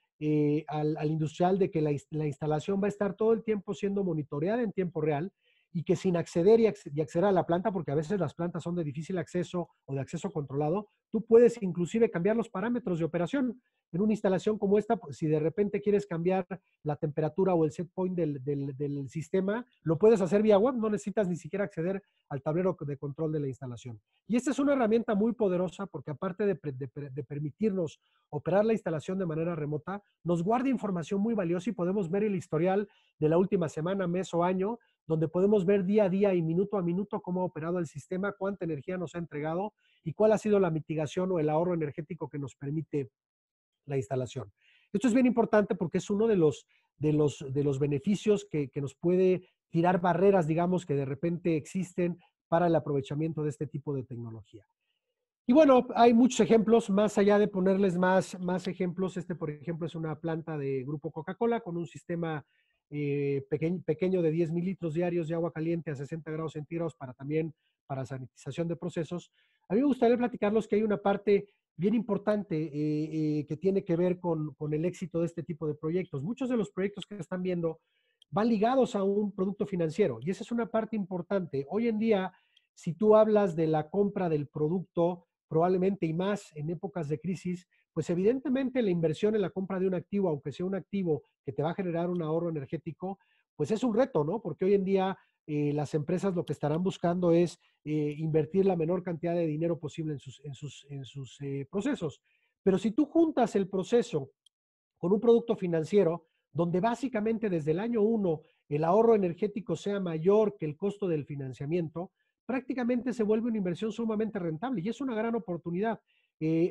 al industrial de que la instalación va a estar todo el tiempo siendo monitoreada en tiempo real, y que sin acceder y acceder a la planta, porque a veces las plantas son de difícil acceso o de acceso controlado, tú puedes inclusive cambiar los parámetros de operación. En una instalación como esta, pues, si de repente quieres cambiar la temperatura o el set point del sistema, lo puedes hacer vía web, no necesitas ni siquiera acceder al tablero de control de la instalación. Y esta es una herramienta muy poderosa porque aparte de permitirnos operar la instalación de manera remota, nos guarda información muy valiosa y podemos ver el historial de la última semana, mes o año, donde podemos ver día a día y minuto a minuto cómo ha operado el sistema, cuánta energía nos ha entregado y cuál ha sido la mitigación o el ahorro energético que nos permite la instalación. Esto es bien importante porque es uno de los beneficios que nos puede tirar barreras, digamos, que de repente existen para el aprovechamiento de este tipo de tecnología. Y bueno, hay muchos ejemplos, más allá de ponerles más ejemplos. Por ejemplo, es una planta de Grupo Coca-Cola con un sistema pequeño de 10,000 litros diarios de agua caliente a 60 grados centígrados para sanitización de procesos. A mí me gustaría platicarles que hay una parte bien importante que tiene que ver con el éxito de este tipo de proyectos. Muchos de los proyectos que están viendo van ligados a un producto financiero y esa es una parte importante. Hoy en día, si tú hablas de la compra del producto, probablemente y más en épocas de crisis, pues evidentemente la inversión en la compra de un activo, aunque sea un activo que te va a generar un ahorro energético, pues es un reto, ¿no? Porque hoy en día las empresas lo que estarán buscando es invertir la menor cantidad de dinero posible en sus procesos. Pero si tú juntas el proceso con un producto financiero, donde básicamente desde el año 1 el ahorro energético sea mayor que el costo del financiamiento, prácticamente se vuelve una inversión sumamente rentable y es una gran oportunidad.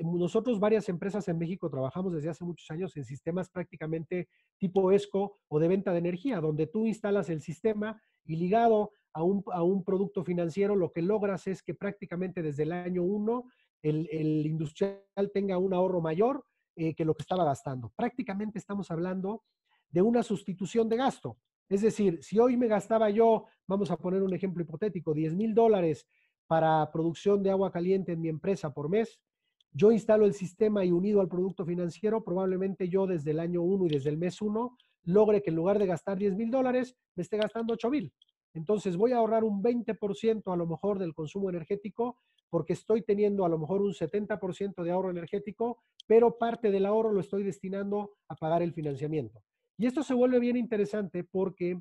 Nosotros, varias empresas en México, trabajamos desde hace muchos años en sistemas prácticamente tipo ESCO o de venta de energía, donde tú instalas el sistema y ligado a un producto financiero, lo que logras es que prácticamente desde el año 1 el industrial tenga un ahorro mayor que lo que estaba gastando. Prácticamente estamos hablando de una sustitución de gasto. Es decir, si hoy me gastaba yo, vamos a poner un ejemplo hipotético, $10,000 para producción de agua caliente en mi empresa por mes, yo instalo el sistema y unido al producto financiero, probablemente yo desde el año 1 y desde el mes 1 logre que en lugar de gastar $10,000, me esté gastando 8,000. Entonces voy a ahorrar un 20% a lo mejor del consumo energético porque estoy teniendo a lo mejor un 70% de ahorro energético, pero parte del ahorro lo estoy destinando a pagar el financiamiento. Y esto se vuelve bien interesante porque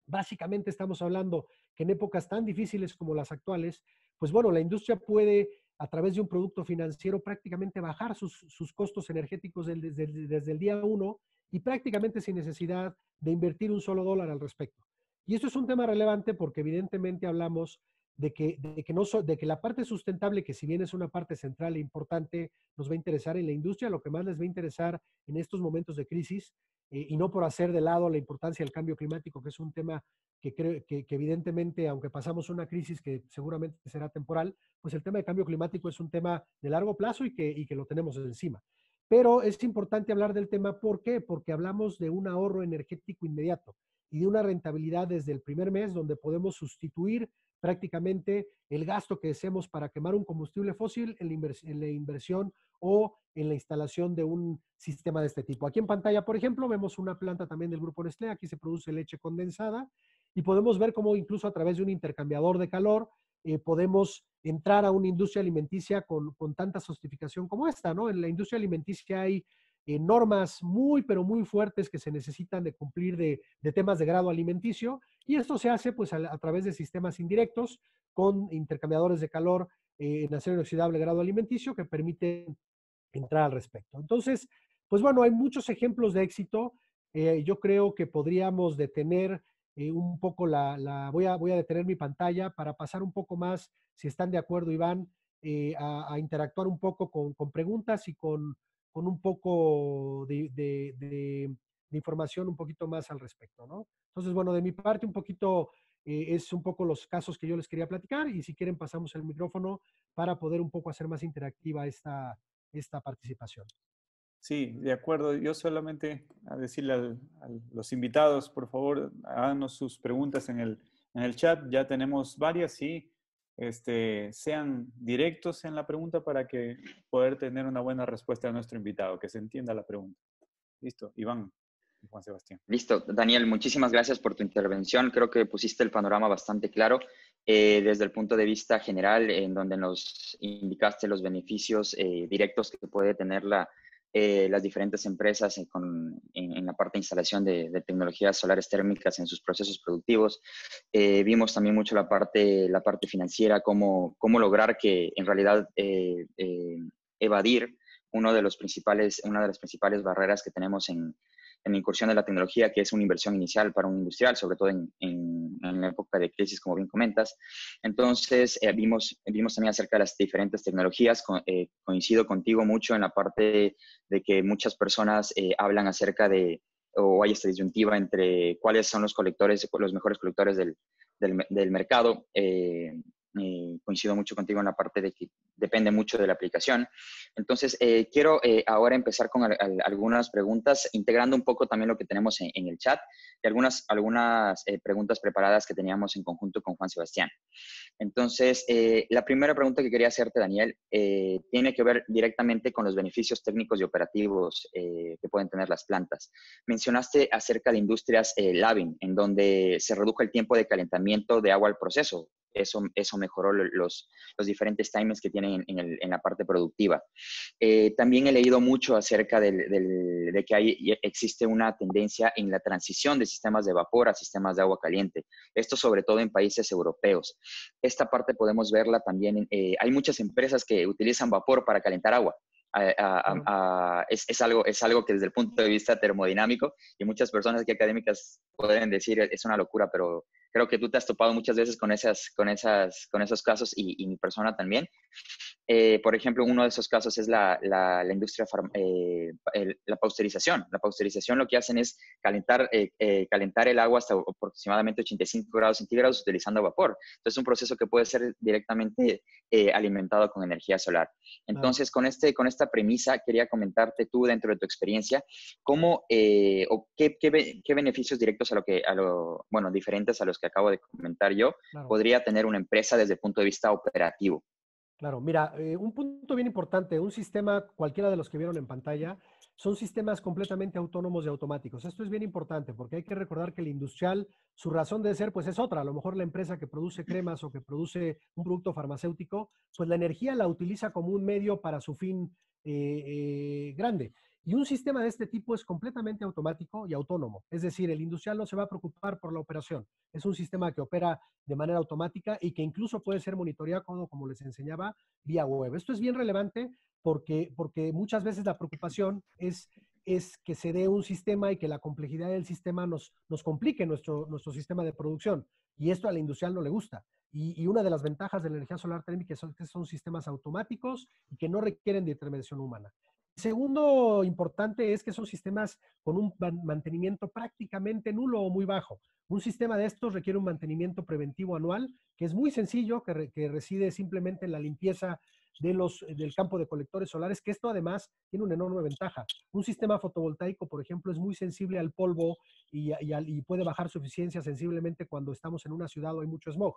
básicamente estamos hablando que en épocas tan difíciles como las actuales, pues bueno, la industria puede a través de un producto financiero prácticamente bajar sus costos energéticos desde el día 1 y prácticamente sin necesidad de invertir un solo dólar al respecto. Y esto es un tema relevante porque evidentemente hablamos de que la parte sustentable, que si bien es una parte central e importante, nos va a interesar en la industria, lo que más les va a interesar en estos momentos de crisis, y no por hacer de lado la importancia del cambio climático, que es un tema que creo que evidentemente, aunque pasamos una crisis que seguramente será temporal, pues el tema de cambio climático es un tema de largo plazo y que lo tenemos encima. Pero es importante hablar del tema, ¿por qué? Porque hablamos de un ahorro energético inmediato y de una rentabilidad desde el primer mes donde podemos sustituir prácticamente el gasto que hacemos para quemar un combustible fósil en la inversión o en la instalación de un sistema de este tipo. Aquí en pantalla, por ejemplo, vemos una planta también del grupo Nestlé. Aquí se produce leche condensada y podemos ver cómo incluso a través de un intercambiador de calor podemos entrar a una industria alimenticia con tanta sofisticación como esta, ¿no? En la industria alimenticia hay normas muy, pero muy fuertes que se necesitan de cumplir de temas de grado alimenticio, y esto se hace pues a través de sistemas indirectos con intercambiadores de calor en acero inoxidable grado alimenticio que permiten entrar al respecto. Entonces, pues bueno, hay muchos ejemplos de éxito. Yo creo que podríamos detener un poco voy a detener mi pantalla para pasar un poco más, si están de acuerdo, Iván, a interactuar un poco con preguntas y con con un poco de información un poquito más al respecto, ¿no? Entonces, bueno, de mi parte un poquito es un poco los casos que yo les quería platicar y si quieren pasamos el micrófono para poder un poco hacer más interactiva esta participación. Sí, de acuerdo. Yo solamente a decirle a los invitados, por favor, háganos sus preguntas en el chat. Ya tenemos varias y sean directos en la pregunta para que poder tener una buena respuesta de nuestro invitado, que se entienda la pregunta. Listo, Iván y Juan Sebastián. Listo. Daniel, muchísimas gracias por tu intervención. Creo que pusiste el panorama bastante claro desde el punto de vista general, en donde nos indicaste los beneficios directos que puede tener las diferentes empresas en la parte de instalación de tecnologías solares térmicas en sus procesos productivos. Vimos también mucho la parte financiera, cómo lograr que en realidad evadir una de las principales barreras que tenemos en la incursión de la tecnología, que es una inversión inicial para un industrial, sobre todo en la época de crisis, como bien comentas. Entonces, vimos también acerca de las diferentes tecnologías. Coincido contigo mucho en la parte de que muchas personas hablan acerca de, o hay esta disyuntiva entre cuáles son los mejores colectores del mercado. Coincido mucho contigo en la parte de que depende mucho de la aplicación. Entonces, quiero ahora empezar con algunas preguntas, integrando un poco también lo que tenemos en el chat y algunas preguntas preparadas que teníamos en conjunto con Juan Sebastián. Entonces, la primera pregunta que quería hacerte, Daniel, tiene que ver directamente con los beneficios técnicos y operativos que pueden tener las plantas. Mencionaste acerca de industrias Labin, en donde se redujo el tiempo de calentamiento de agua al proceso. Eso mejoró los diferentes timings que tienen en la parte productiva. También he leído mucho acerca de que existe una tendencia en la transición de sistemas de vapor a sistemas de agua caliente. Esto sobre todo en países europeos. Esta parte podemos verla también. Hay muchas empresas que utilizan vapor para calentar agua. Es algo que desde el punto de vista termodinámico, y muchas personas aquí académicas pueden decir es una locura, pero creo que tú te has topado muchas veces con esos casos y mi persona también. Por ejemplo, uno de esos casos es la industria, la pasteurización. La pasteurización lo que hacen es calentar el agua hasta aproximadamente 85 grados centígrados utilizando vapor. Entonces, es un proceso que puede ser directamente alimentado con energía solar. Entonces, con esta premisa, quería comentarte tú, dentro de tu experiencia, cómo o qué beneficios directos diferentes a los que acabo de comentar yo, podría tener una empresa desde el punto de vista operativo. Claro, mira, un punto bien importante, un sistema, cualquiera de los que vieron en pantalla, son sistemas completamente autónomos y automáticos. Esto es bien importante porque hay que recordar que el industrial, su razón de ser, pues es otra. A lo mejor la empresa que produce cremas o que produce un producto farmacéutico, pues la energía la utiliza como un medio para su fin grande. Y un sistema de este tipo es completamente automático y autónomo. Es decir, el industrial no se va a preocupar por la operación. Es un sistema que opera de manera automática y que incluso puede ser monitoreado, como les enseñaba, vía web. Esto es bien relevante porque muchas veces la preocupación es que se dé un sistema y que la complejidad del sistema nos complique nuestro sistema de producción. Y esto a la industrial no le gusta. Y una de las ventajas de la energía solar térmica es que son sistemas automáticos y que no requieren de intervención humana. Segundo importante es que son sistemas con un mantenimiento prácticamente nulo o muy bajo. Un sistema de estos requiere un mantenimiento preventivo anual, que es muy sencillo, que reside simplemente en la limpieza del campo de colectores solares, que esto además tiene una enorme ventaja. Un sistema fotovoltaico, por ejemplo, es muy sensible al polvo y puede bajar su eficiencia sensiblemente cuando estamos en una ciudad o hay mucho smog.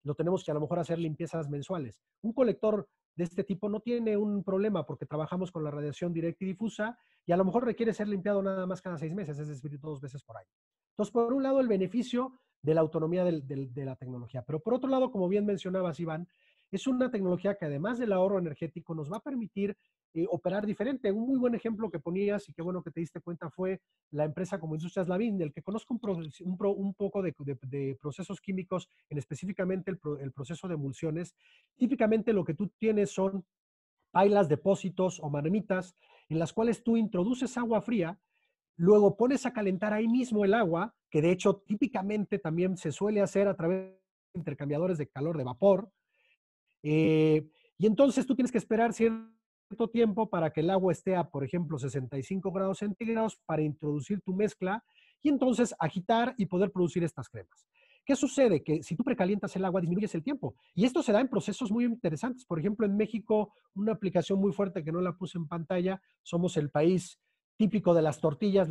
Lo tenemos que a lo mejor hacer limpiezas mensuales. Un colector de este tipo no tiene un problema porque trabajamos con la radiación directa y difusa y a lo mejor requiere ser limpiado nada más cada 6 meses, es decir, 2 veces por año. Entonces, por un lado, el beneficio de la autonomía de la tecnología, pero por otro lado, como bien mencionabas, Iván, es una tecnología que además del ahorro energético nos va a permitir operar diferente. Un muy buen ejemplo que ponías y qué bueno que te diste cuenta fue la empresa como Industrias Lavín, del que conozco un poco de procesos químicos, específicamente el proceso de emulsiones. Típicamente lo que tú tienes son pailas, depósitos o marmitas en las cuales tú introduces agua fría, luego pones a calentar ahí mismo el agua, que de hecho típicamente también se suele hacer a través de intercambiadores de calor de vapor, y entonces tú tienes que esperar cierto tiempo para que el agua esté a, por ejemplo, 65 grados centígrados para introducir tu mezcla y entonces agitar y poder producir estas cremas. ¿Qué sucede? Que si tú precalientas el agua, disminuyes el tiempo. Y esto se da en procesos muy interesantes. Por ejemplo, en México, una aplicación muy fuerte que no la puse en pantalla, somos el país típico de las tortillas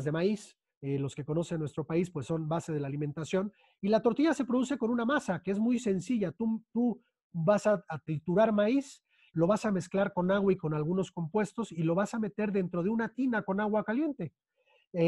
de maíz. Los que conocen nuestro país, pues son base de la alimentación. Y la tortilla se produce con una masa que es muy sencilla. Tú vas a triturar maíz, lo vas a mezclar con agua y con algunos compuestos y lo vas a meter dentro de una tina con agua caliente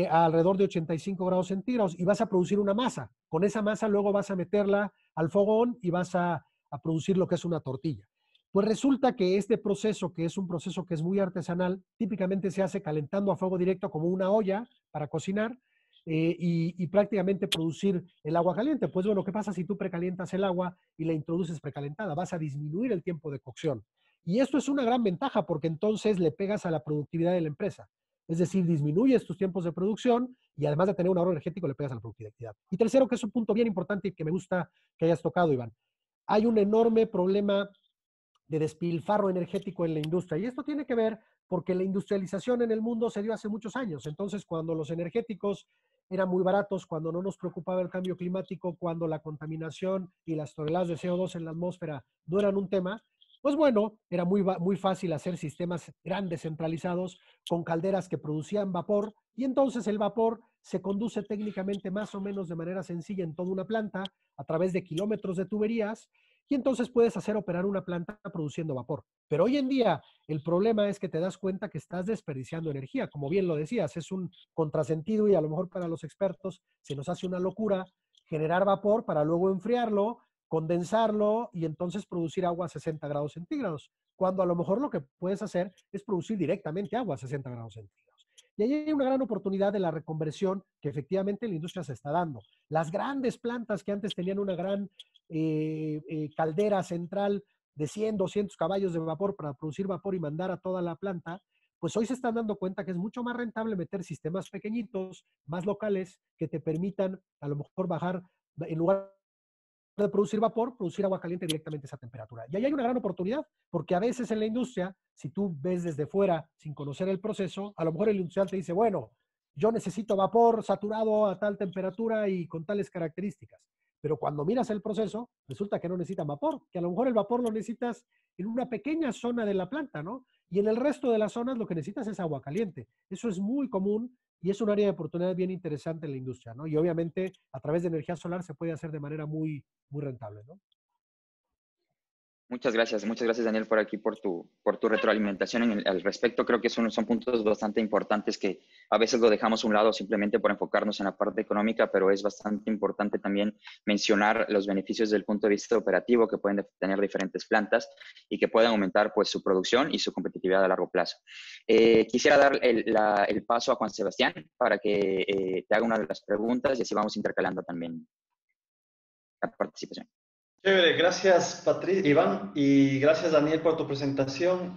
a alrededor de 85 grados centígrados y vas a producir una masa. Con esa masa luego vas a meterla al fogón y vas a producir lo que es una tortilla. Pues resulta que este proceso, que es un proceso que es muy artesanal, típicamente se hace calentando a fuego directo como una olla para cocinar y prácticamente producir el agua caliente. Pues bueno, ¿qué pasa si tú precalientas el agua y la introduces precalentada? Vas a disminuir el tiempo de cocción. Y esto es una gran ventaja porque entonces le pegas a la productividad de la empresa. Es decir, disminuyes tus tiempos de producción y además de tener un ahorro energético, le pegas a la productividad. Y tercero, que es un punto bien importante y que me gusta que hayas tocado, Iván. Hay un enorme problema de despilfarro energético en la industria. Y esto tiene que ver porque la industrialización en el mundo se dio hace muchos años. Entonces, cuando los energéticos eran muy baratos, cuando no nos preocupaba el cambio climático, cuando la contaminación y las toneladas de CO2 en la atmósfera no eran un tema, pues bueno, era muy fácil hacer sistemas grandes centralizados con calderas que producían vapor y entonces el vapor se conduce técnicamente más o menos de manera sencilla en toda una planta a través de kilómetros de tuberías y entonces puedes hacer operar una planta produciendo vapor. Pero hoy en día el problema es que te das cuenta que estás desperdiciando energía. Como bien lo decías, es un contrasentido y a lo mejor para los expertos se nos hace una locura generar vapor para luego enfriarlo, condensarlo y entonces producir agua a 60 grados centígrados, cuando a lo mejor lo que puedes hacer es producir directamente agua a 60 grados centígrados. Y ahí hay una gran oportunidad de la reconversión que efectivamente la industria se está dando. Las grandes plantas que antes tenían una gran caldera central de 100, 200 caballos de vapor para producir vapor y mandar a toda la planta, pues hoy se están dando cuenta que es mucho más rentable meter sistemas pequeñitos, más locales, que te permitan a lo mejor bajar, en lugar de producir vapor, producir agua caliente directamente a esa temperatura. Y ahí hay una gran oportunidad, porque a veces en la industria, si tú ves desde fuera sin conocer el proceso, a lo mejor el industrial te dice, bueno, yo necesito vapor saturado a tal temperatura y con tales características. Pero cuando miras el proceso, resulta que no necesitan vapor, que a lo mejor el vapor lo necesitas en una pequeña zona de la planta, ¿no? Y en el resto de las zonas lo que necesitas es agua caliente. Eso es muy común y es un área de oportunidad bien interesante en la industria, ¿no? Y obviamente a través de energía solar se puede hacer de manera muy rentable, ¿no? Muchas gracias Daniel por aquí, por tu retroalimentación al respecto. Creo que son puntos bastante importantes que a veces lo dejamos a un lado simplemente por enfocarnos en la parte económica, pero es bastante importante también mencionar los beneficios desde el punto de vista operativo que pueden tener diferentes plantas y que pueden aumentar pues su producción y su competitividad a largo plazo. Quisiera dar el paso a Juan Sebastián para que te haga una de las preguntas y así vamos intercalando también la participación. Chévere, gracias Iván, y gracias Daniel por tu presentación.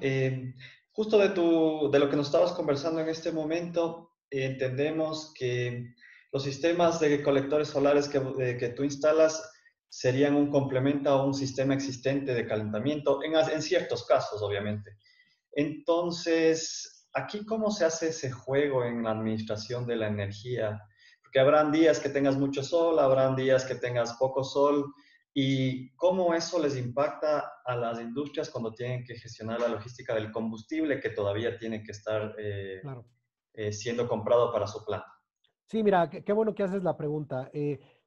Justo de lo que nos estabas conversando en este momento, entendemos que los sistemas de colectores solares que tú instalas serían un complemento a un sistema existente de calentamiento, en ciertos casos, obviamente. Entonces, aquí, ¿cómo se hace ese juego en la administración de la energía? Porque habrán días que tengas mucho sol, habrán días que tengas poco sol, y cómo eso les impacta a las industrias cuando tienen que gestionar la logística del combustible que todavía tiene que estar Claro. siendo comprado para su planta. Sí, mira, qué bueno que haces la pregunta.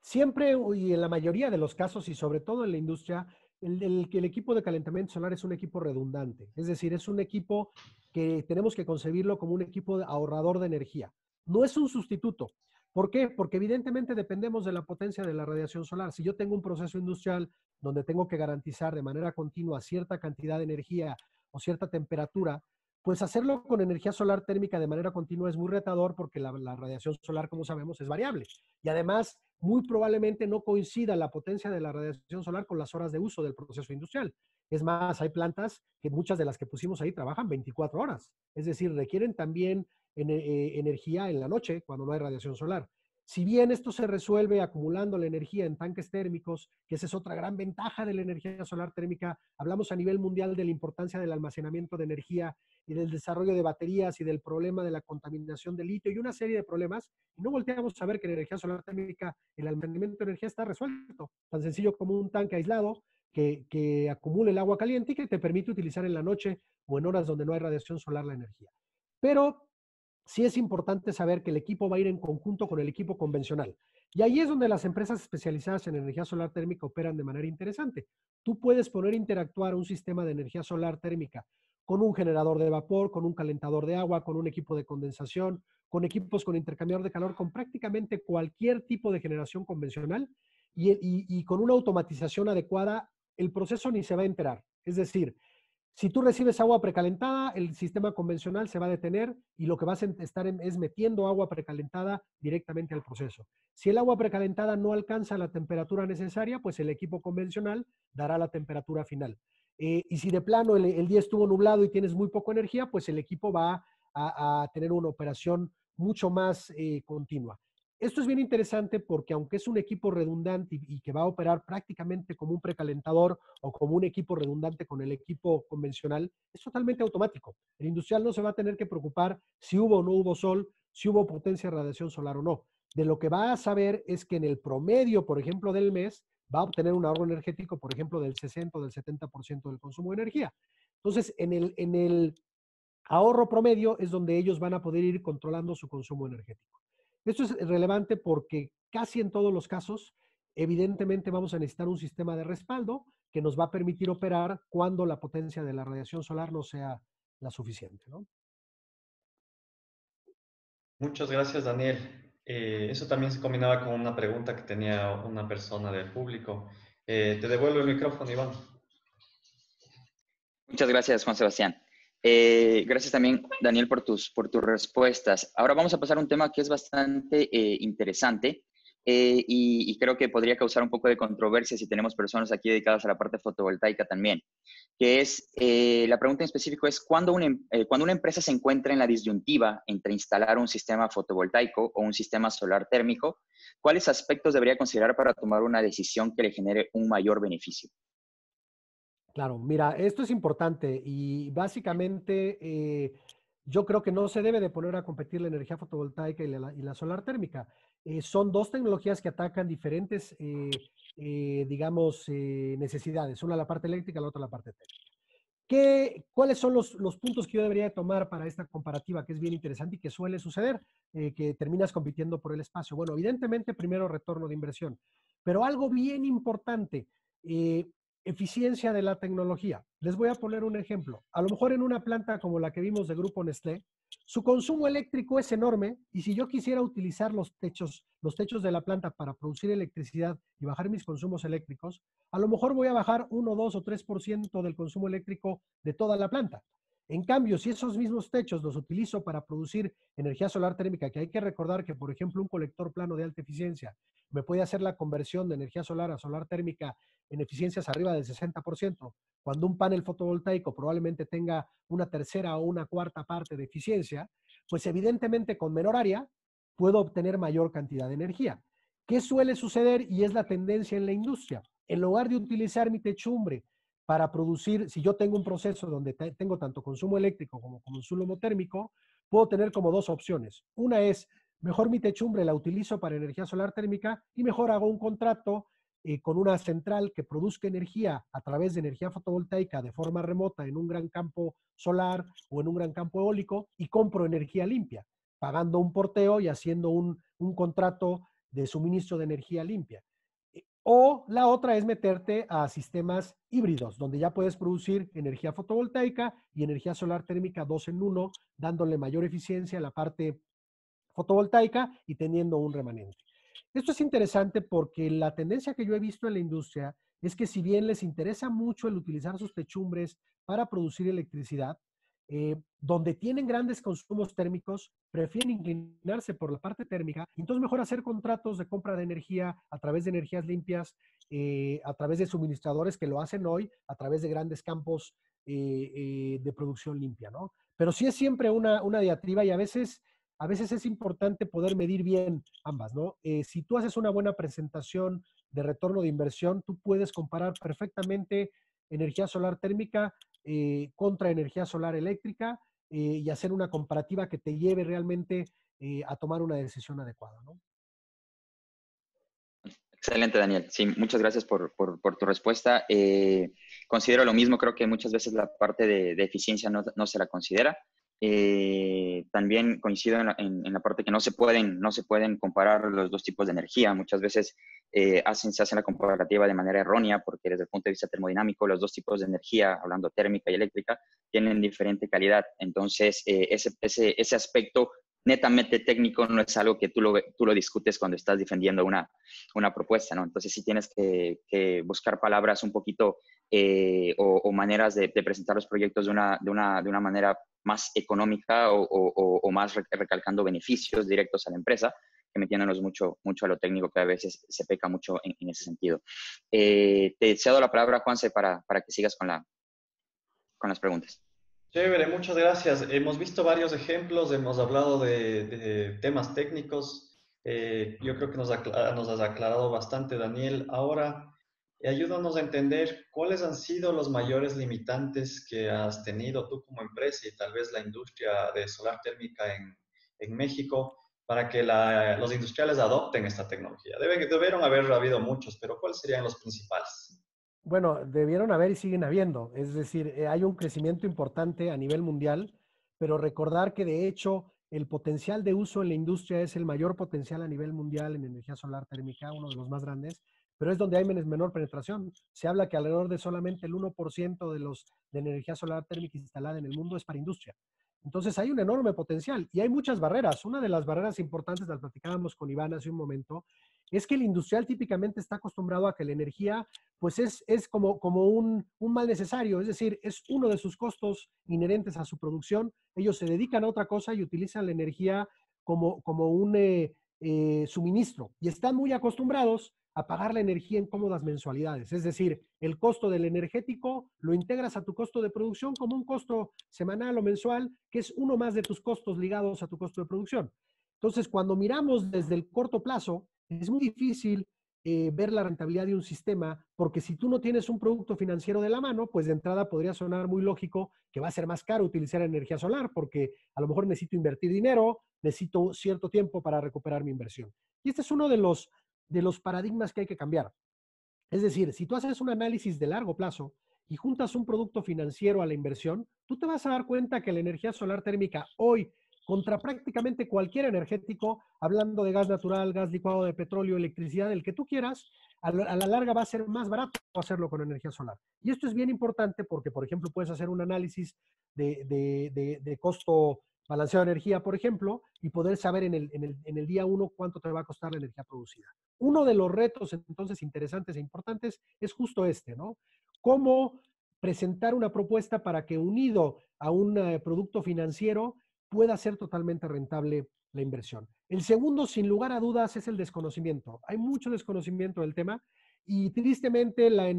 Siempre y en la mayoría de los casos y sobre todo en la industria, el equipo de calentamiento solar es un equipo redundante. Es decir, es un equipo que tenemos que concebirlo como un equipo ahorrador de energía. No es un sustituto. ¿Por qué? Porque evidentemente dependemos de la potencia de la radiación solar. Si yo tengo un proceso industrial donde tengo que garantizar de manera continua cierta cantidad de energía o cierta temperatura, pues hacerlo con energía solar térmica de manera continua es muy retador porque la radiación solar, como sabemos, es variable. Y además, muy probablemente no coincida la potencia de la radiación solar con las horas de uso del proceso industrial. Es más, hay plantas que muchas de las que pusimos ahí trabajan 24 horas. Es decir, requieren también energía en la noche cuando no hay radiación solar. Si bien esto se resuelve acumulando la energía en tanques térmicos, que esa es otra gran ventaja de la energía solar térmica, hablamos a nivel mundial de la importancia del almacenamiento de energía y del desarrollo de baterías y del problema de la contaminación de litio y una serie de problemas, y no volteamos a ver que en energía solar térmica el almacenamiento de energía está resuelto, tan sencillo como un tanque aislado que acumule el agua caliente y que te permite utilizar en la noche o en horas donde no hay radiación solar la energía. Pero sí es importante saber que el equipo va a ir en conjunto con el equipo convencional. Y ahí es donde las empresas especializadas en energía solar térmica operan de manera interesante. Tú puedes poner a interactuar un sistema de energía solar térmica con un generador de vapor, con un calentador de agua, con un equipo de condensación, con equipos con intercambiador de calor, con prácticamente cualquier tipo de generación convencional y con una automatización adecuada, el proceso ni se va a enterar. Es decir, si tú recibes agua precalentada, el sistema convencional se va a detener y lo que vas a estar es metiendo agua precalentada directamente al proceso. Si el agua precalentada no alcanza la temperatura necesaria, pues el equipo convencional dará la temperatura final. Y si de plano el día estuvo nublado y tienes muy poca energía, pues el equipo va a tener una operación mucho más continua. Esto es bien interesante porque aunque es un equipo redundante y que va a operar prácticamente como un precalentador o como un equipo redundante con el equipo convencional, es totalmente automático. El industrial no se va a tener que preocupar si hubo o no hubo sol, si hubo potencia de radiación solar o no. De lo que va a saber es que en el promedio, por ejemplo, del mes, va a obtener un ahorro energético, por ejemplo, del 60 o del 70% del consumo de energía. Entonces, en el ahorro promedio es donde ellos van a poder ir controlando su consumo energético. Esto es relevante porque casi en todos los casos, evidentemente vamos a necesitar un sistema de respaldo que nos va a permitir operar cuando la potencia de la radiación solar no sea la suficiente, ¿no? Muchas gracias, Daniel. Eso también se combinaba con una pregunta que tenía una persona del público. Te devuelvo el micrófono, Iván. Muchas gracias, Juan Sebastián. Gracias también, Daniel, por tus respuestas. Ahora vamos a pasar a un tema que es bastante interesante y creo que podría causar un poco de controversia si tenemos personas aquí dedicadas a la parte fotovoltaica también, que es, la pregunta en específico es, cuando una empresa se encuentra en la disyuntiva entre instalar un sistema fotovoltaico o un sistema solar térmico, ¿cuáles aspectos debería considerar para tomar una decisión que le genere un mayor beneficio? Claro, mira, esto es importante y básicamente yo creo que no se debe de poner a competir la energía fotovoltaica y la solar térmica. Son dos tecnologías que atacan diferentes, digamos, necesidades. Una la parte eléctrica, la otra la parte térmica. ¿Cuáles son los puntos que yo debería tomar para esta comparativa, que es bien interesante y que suele suceder, que terminas compitiendo por el espacio? Bueno, evidentemente, primero retorno de inversión, pero algo bien importante, eh, eficiencia de la tecnología. Les voy a poner un ejemplo. A lo mejor en una planta como la que vimos de Grupo Nestlé, su consumo eléctrico es enorme y si yo quisiera utilizar los techos de la planta para producir electricidad y bajar mis consumos eléctricos, a lo mejor voy a bajar 1, 2 o 3% del consumo eléctrico de toda la planta. En cambio, si esos mismos techos los utilizo para producir energía solar térmica, que hay que recordar que, por ejemplo, un colector plano de alta eficiencia me puede hacer la conversión de energía solar a solar térmica en eficiencias arriba del 60%, cuando un panel fotovoltaico probablemente tenga una tercera o una cuarta parte de eficiencia, pues evidentemente con menor área puedo obtener mayor cantidad de energía. ¿Qué suele suceder y es la tendencia en la industria? En lugar de utilizar mi techumbre para producir, si yo tengo un proceso donde tengo tanto consumo eléctrico como consumo térmico, puedo tener como dos opciones. Una es, mejor mi techumbre la utilizo para energía solar térmica y mejor hago un contrato con una central que produzca energía a través de energía fotovoltaica de forma remota en un gran campo solar o en un gran campo eólico y compro energía limpia, pagando un porteo y haciendo un contrato de suministro de energía limpia. O la otra es meterte a sistemas híbridos, donde ya puedes producir energía fotovoltaica y energía solar térmica 2 en 1, dándole mayor eficiencia a la parte fotovoltaica y teniendo un remanente. Esto es interesante porque la tendencia que yo he visto en la industria es que si bien les interesa mucho el utilizar sus techumbres para producir electricidad, donde tienen grandes consumos térmicos, prefieren inclinarse por la parte térmica, entonces mejor hacer contratos de compra de energía a través de energías limpias, a través de suministradores que lo hacen hoy, a través de grandes campos de producción limpia, ¿no? Pero sí es siempre una diatriba y a veces a veces es importante poder medir bien ambas, ¿no? Si tú haces una buena presentación de retorno de inversión, tú puedes comparar perfectamente energía solar térmica contra energía solar eléctrica y hacer una comparativa que te lleve realmente a tomar una decisión adecuada, ¿no? Excelente, Daniel. Sí, muchas gracias por tu respuesta. Considero lo mismo, creo que muchas veces la parte de eficiencia no se la considera. También coincido en la parte que no se pueden comparar los dos tipos de energía. Muchas veces se hace la comparativa de manera errónea porque desde el punto de vista termodinámico los dos tipos de energía, hablando térmica y eléctrica, tienen diferente calidad. Entonces, ese aspecto netamente técnico no es algo que tú lo discutes cuando estás defendiendo una propuesta, ¿no? Entonces sí tienes que buscar palabras un poquito o maneras de presentar los proyectos de una manera más económica o más recalcando beneficios directos a la empresa, que metiéndonos mucho a lo técnico, que a veces se peca mucho en ese sentido. Te cedo la palabra, Juanse, para que sigas con las preguntas. Chévere, muchas gracias. Hemos visto varios ejemplos, hemos hablado de temas técnicos. Yo creo que nos has aclarado bastante, Daniel. Ahora, ayúdanos a entender cuáles han sido los mayores limitantes que has tenido tú como empresa y tal vez la industria de solar térmica en México para que los industriales adopten esta tecnología. Debieron haber habido muchos, pero ¿cuáles serían los principales? Bueno, debieron haber y siguen habiendo. Es decir, hay un crecimiento importante a nivel mundial, pero recordar que de hecho el potencial de uso en la industria es el mayor potencial a nivel mundial en energía solar térmica, uno de los más grandes, pero es donde hay menor penetración. Se habla que alrededor de solamente el 1% de energía solar térmica instalada en el mundo es para industria. Entonces hay un enorme potencial y hay muchas barreras. Una de las barreras importantes, las platicábamos con Iván hace un momento, es que el industrial típicamente está acostumbrado a que la energía pues es como un mal necesario, es decir, es uno de sus costos inherentes a su producción. Ellos se dedican a otra cosa y utilizan la energía como un suministro y están muy acostumbrados a pagar la energía en cómodas mensualidades. Es decir, el costo del energético lo integras a tu costo de producción como un costo semanal o mensual, que es uno más de tus costos ligados a tu costo de producción. Entonces, cuando miramos desde el corto plazo, es muy difícil ver la rentabilidad de un sistema, porque si tú no tienes un producto financiero de la mano, pues de entrada podría sonar muy lógico que va a ser más caro utilizar energía solar, porque a lo mejor necesito invertir dinero, necesito cierto tiempo para recuperar mi inversión. Y este es uno de los paradigmas que hay que cambiar. Es decir, si tú haces un análisis de largo plazo y juntas un producto financiero a la inversión, tú te vas a dar cuenta que la energía solar térmica hoy, contra prácticamente cualquier energético, hablando de gas natural, gas licuado de petróleo, electricidad, el que tú quieras, a la larga va a ser más barato hacerlo con energía solar. Y esto es bien importante porque, por ejemplo, puedes hacer un análisis de costo balanceado de energía, por ejemplo, y poder saber en el día 1 cuánto te va a costar la energía producida. Uno de los retos entonces interesantes e importantes es justo este, ¿no? Cómo presentar una propuesta para que unido a un producto financiero pueda ser totalmente rentable la inversión. El segundo, sin lugar a dudas, es el desconocimiento. Hay mucho desconocimiento del tema y tristemente la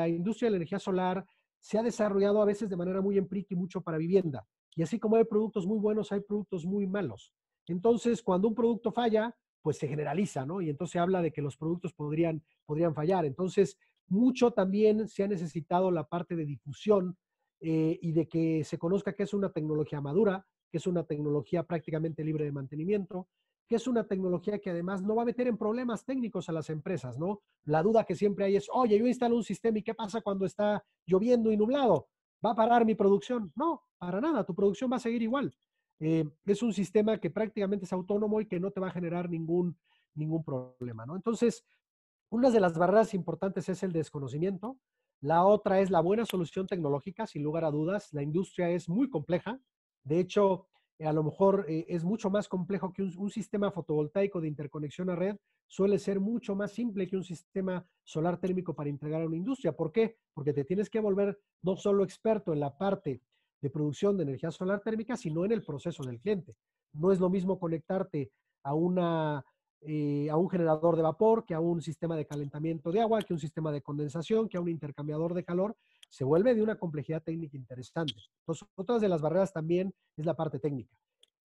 industria de la energía solar se ha desarrollado a veces de manera muy empírica y mucho para vivienda. Y así como hay productos muy buenos, hay productos muy malos. Entonces, cuando un producto falla, pues se generaliza, ¿no? Y entonces se habla de que los productos podrían fallar. Entonces, mucho también se ha necesitado la parte de difusión y de que se conozca que es una tecnología madura, que es una tecnología prácticamente libre de mantenimiento, que es una tecnología que además no va a meter en problemas técnicos a las empresas, ¿no? La duda que siempre hay es, oye, yo instalo un sistema y ¿qué pasa cuando está lloviendo y nublado? ¿Va a parar mi producción? No, para nada, tu producción va a seguir igual. Es un sistema que prácticamente es autónomo y que no te va a generar ningún problema, ¿no? Entonces, una de las barreras importantes es el desconocimiento. La otra es la buena solución tecnológica, sin lugar a dudas. La industria es muy compleja. De hecho, a lo mejor es mucho más complejo que un sistema fotovoltaico de interconexión a red. Suele ser mucho más simple que un sistema solar térmico para integrar a una industria. ¿Por qué? Porque te tienes que volver no solo experto en la parte de producción de energía solar térmica, sino en el proceso del cliente. No es lo mismo conectarte a un generador de vapor, que a un sistema de calentamiento de agua, que un sistema de condensación, que a un intercambiador de calor, se vuelve de una complejidad técnica interesante. Entonces, otras de las barreras también es la parte técnica.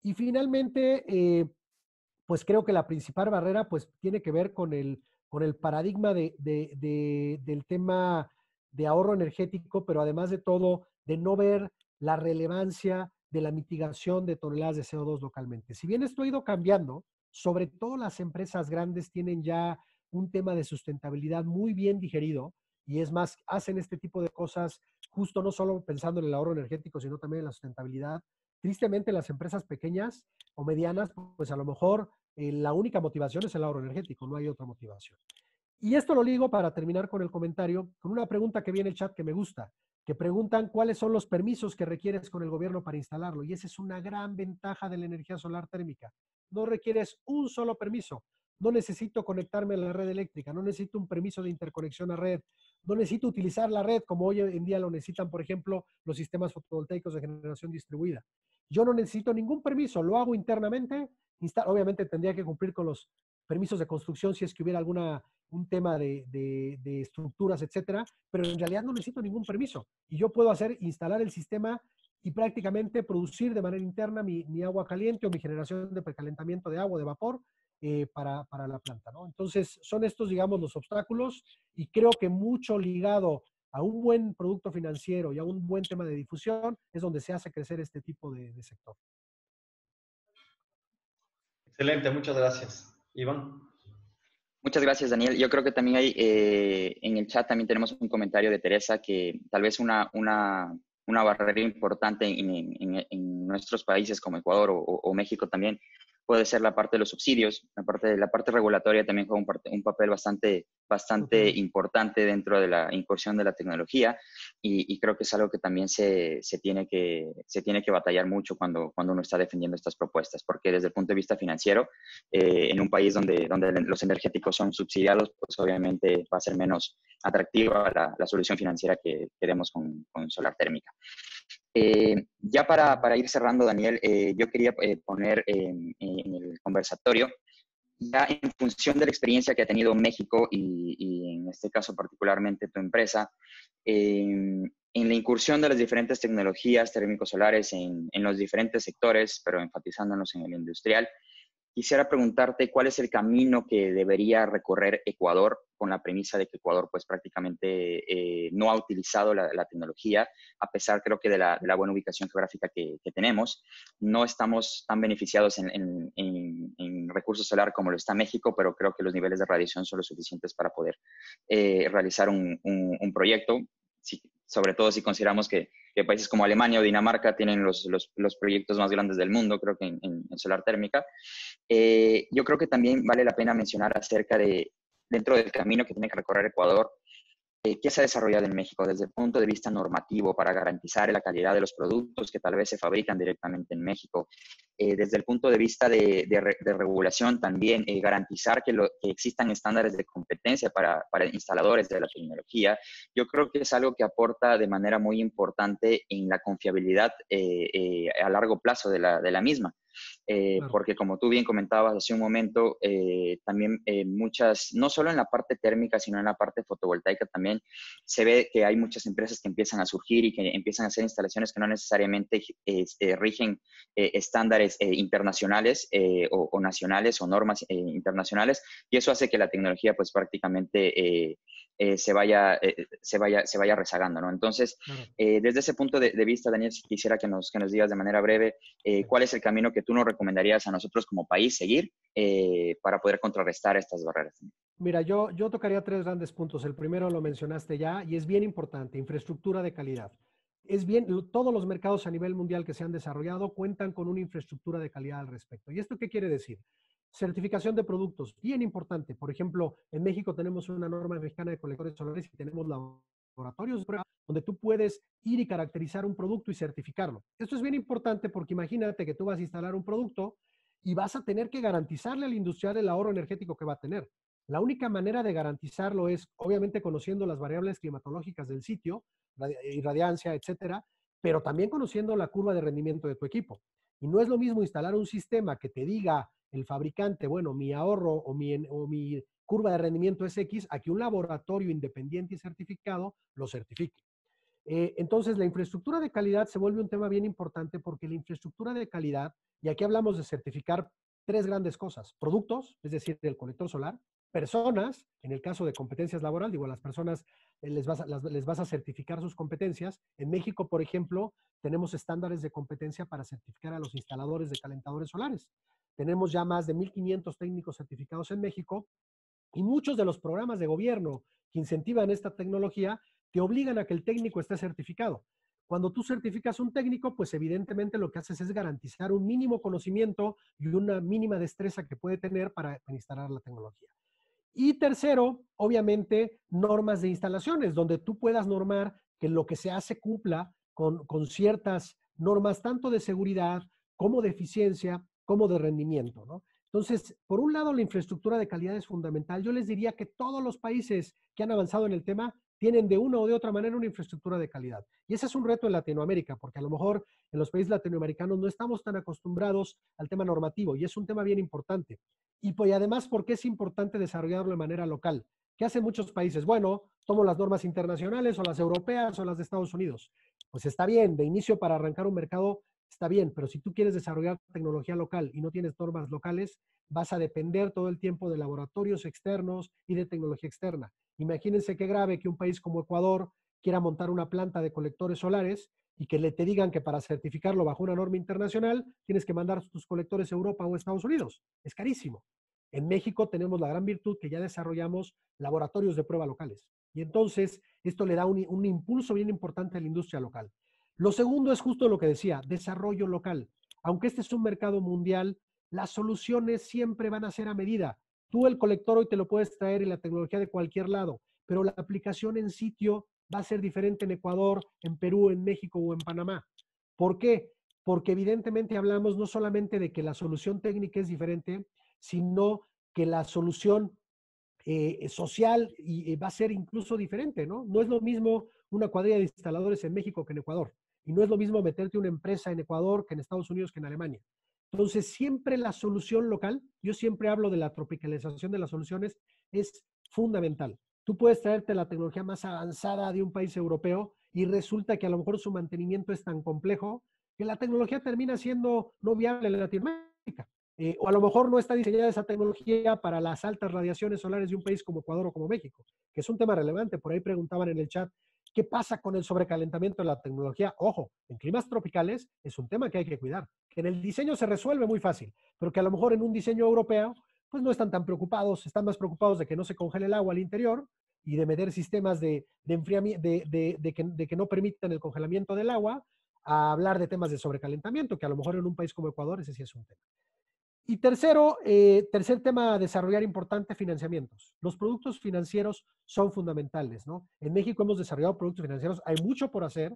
Y finalmente, pues creo que la principal barrera pues tiene que ver con el paradigma del tema de ahorro energético, pero además de todo, de no ver la relevancia de la mitigación de toneladas de CO2 localmente. Si bien esto ha ido cambiando, sobre todo las empresas grandes tienen ya un tema de sustentabilidad muy bien digerido y es más, hacen este tipo de cosas justo no solo pensando en el ahorro energético, sino también en la sustentabilidad. Tristemente, las empresas pequeñas o medianas, pues a lo mejor la única motivación es el ahorro energético, no hay otra motivación. Y esto lo ligo para terminar con el comentario, con una pregunta que viene en el chat que me gusta, que preguntan cuáles son los permisos que requieres con el gobierno para instalarlo. Y esa es una gran ventaja de la energía solar térmica. No requieres un solo permiso. No necesito conectarme a la red eléctrica, no necesito un permiso de interconexión a red, no necesito utilizar la red como hoy en día lo necesitan, por ejemplo, los sistemas fotovoltaicos de generación distribuida. Yo no necesito ningún permiso, lo hago internamente. Obviamente tendría que cumplir con los permisos de construcción si es que hubiera un tema de estructuras, etcétera, pero en realidad no necesito ningún permiso. Y yo puedo instalar el sistema y prácticamente producir de manera interna mi agua caliente o mi generación de precalentamiento de agua, de vapor, para la planta, ¿no? Entonces, son estos, digamos, los obstáculos y creo que mucho ligado a un buen producto financiero y a un buen tema de difusión es donde se hace crecer este tipo de sector. Excelente, muchas gracias. Iván. Muchas gracias, Daniel. Yo creo que también hay, en el chat también tenemos un comentario de Teresa que tal vez una barrera importante en nuestros países como Ecuador o México también puede ser la parte de los subsidios. La parte regulatoria también juega un papel bastante importante dentro de la incursión de la tecnología y creo que es algo que también se tiene que batallar mucho cuando uno está defendiendo estas propuestas, porque desde el punto de vista financiero, en un país donde los energéticos son subsidiados, pues obviamente va a ser menos atractiva la solución financiera que queremos con solar térmica. Ya para ir cerrando, Daniel, yo quería poner en el conversatorio, ya en función de la experiencia que ha tenido México y en este caso particularmente tu empresa, en la incursión de las diferentes tecnologías térmico-solares en los diferentes sectores, pero enfatizándonos en el industrial, quisiera preguntarte cuál es el camino que debería recorrer Ecuador con la premisa de que Ecuador pues prácticamente no ha utilizado la tecnología, a pesar creo que de la buena ubicación geográfica que tenemos. No estamos tan beneficiados en recursos solar como lo está México, pero creo que los niveles de radiación son lo suficientes para poder realizar un proyecto. Sobre todo si consideramos que países como Alemania o Dinamarca tienen los proyectos más grandes del mundo, creo que en solar térmica. Yo creo que también vale la pena mencionar acerca de, dentro del camino que tiene que recorrer Ecuador, ¿qué se ha desarrollado en México desde el punto de vista normativo para garantizar la calidad de los productos que tal vez se fabrican directamente en México? Desde el punto de vista de regulación también, garantizar que existan estándares de competencia para instaladores de la tecnología. Yo creo que es algo que aporta de manera muy importante en la confiabilidad a largo plazo de la misma. Claro. Porque como tú bien comentabas hace un momento, también muchas, no solo en la parte térmica, sino en la parte fotovoltaica también se ve que hay muchas empresas que empiezan a surgir y que empiezan a hacer instalaciones que no necesariamente rigen estándares internacionales o nacionales o normas internacionales, y eso hace que la tecnología pues prácticamente se vaya rezagando, ¿no? Entonces, desde ese punto de vista, Daniel, si quisiera que nos digas de manera breve cuál es el camino que tú nos recomendarías a nosotros como país seguir para poder contrarrestar estas barreras. Mira, yo tocaría 3 grandes puntos. El primero lo mencionaste ya y es bien importante, infraestructura de calidad. Todos los mercados a nivel mundial que se han desarrollado cuentan con una infraestructura de calidad al respecto. ¿Y esto qué quiere decir? Certificación de productos, bien importante. Por ejemplo, en México tenemos una norma mexicana de colectores solares y tenemos laboratorios de prueba donde tú puedes ir y caracterizar un producto y certificarlo. Esto es bien importante porque imagínate que tú vas a instalar un producto y vas a tener que garantizarle al industrial el ahorro energético que va a tener. La única manera de garantizarlo es, obviamente, conociendo las variables climatológicas del sitio, irradiancia, etcétera, pero también conociendo la curva de rendimiento de tu equipo. Y no es lo mismo instalar un sistema que te diga el fabricante, bueno, mi ahorro o mi curva de rendimiento es X, a que un laboratorio independiente y certificado lo certifique. Entonces, la infraestructura de calidad se vuelve un tema bien importante porque la infraestructura de calidad, y aquí hablamos de certificar tres grandes cosas: productos, es decir, el colector solar; personas, en el caso de competencias laborales, digo, a las personas les vas a certificar sus competencias. En México, por ejemplo, tenemos estándares de competencia para certificar a los instaladores de calentadores solares. Tenemos ya más de 1,500 técnicos certificados en México, y muchos de los programas de gobierno que incentivan esta tecnología te obligan a que el técnico esté certificado. Cuando tú certificas un técnico, pues evidentemente lo que haces es garantizar un mínimo conocimiento y una mínima destreza que puede tener para instalar la tecnología. Y tercero, obviamente, normas de instalaciones, donde tú puedas normar que lo que se hace cumpla con ciertas normas, tanto de seguridad como de eficiencia, como de rendimiento, ¿no? Entonces, por un lado, la infraestructura de calidad es fundamental. Yo les diría que todos los países que han avanzado en el tema tienen de una o de otra manera una infraestructura de calidad. Y ese es un reto en Latinoamérica, porque a lo mejor en los países latinoamericanos no estamos tan acostumbrados al tema normativo, y es un tema bien importante. Y pues además, porque es importante desarrollarlo de manera local. ¿Qué hacen muchos países? Bueno, tomo las normas internacionales o las europeas o las de Estados Unidos. Pues está bien, de inicio para arrancar un mercado está bien, pero si tú quieres desarrollar tecnología local y no tienes normas locales, vas a depender todo el tiempo de laboratorios externos y de tecnología externa. Imagínense qué grave que un país como Ecuador quiera montar una planta de colectores solares y que te digan que para certificarlo bajo una norma internacional tienes que mandar tus colectores a Europa o a Estados Unidos. Es carísimo. En México tenemos la gran virtud que ya desarrollamos laboratorios de prueba locales. Y entonces esto le da un impulso bien importante a la industria local. Lo segundo es justo lo que decía: desarrollo local. Aunque este es un mercado mundial, las soluciones siempre van a ser a medida. Tú el colector hoy te lo puedes traer en la tecnología de cualquier lado, pero la aplicación en sitio va a ser diferente en Ecuador, en Perú, en México o en Panamá. ¿Por qué? Porque evidentemente hablamos no solamente de que la solución técnica es diferente, sino que la solución social va a ser incluso diferente, ¿no? No es lo mismo una cuadrilla de instaladores en México que en Ecuador. Y no es lo mismo meterte una empresa en Ecuador que en Estados Unidos que en Alemania. Entonces, siempre la solución local, yo siempre hablo de la tropicalización de las soluciones, es fundamental. Tú puedes traerte la tecnología más avanzada de un país europeo y resulta que a lo mejor su mantenimiento es tan complejo que la tecnología termina siendo no viable en Latinoamérica. O a lo mejor no está diseñada esa tecnología para las altas radiaciones solares de un país como Ecuador o como México, que es un tema relevante. Por ahí preguntaban en el chat, ¿qué pasa con el sobrecalentamiento de la tecnología? Ojo, en climas tropicales es un tema que hay que cuidar, que en el diseño se resuelve muy fácil, pero que a lo mejor en un diseño europeo, pues no están tan preocupados, están más preocupados de que no se congele el agua al interior y de meter sistemas de enfriamiento, de que no permitan el congelamiento del agua, a hablar de temas de sobrecalentamiento, que a lo mejor en un país como Ecuador ese sí es un tema. Y tercer tema a desarrollar importante: financiamientos. Los productos financieros son fundamentales, ¿no? En México hemos desarrollado productos financieros, hay mucho por hacer,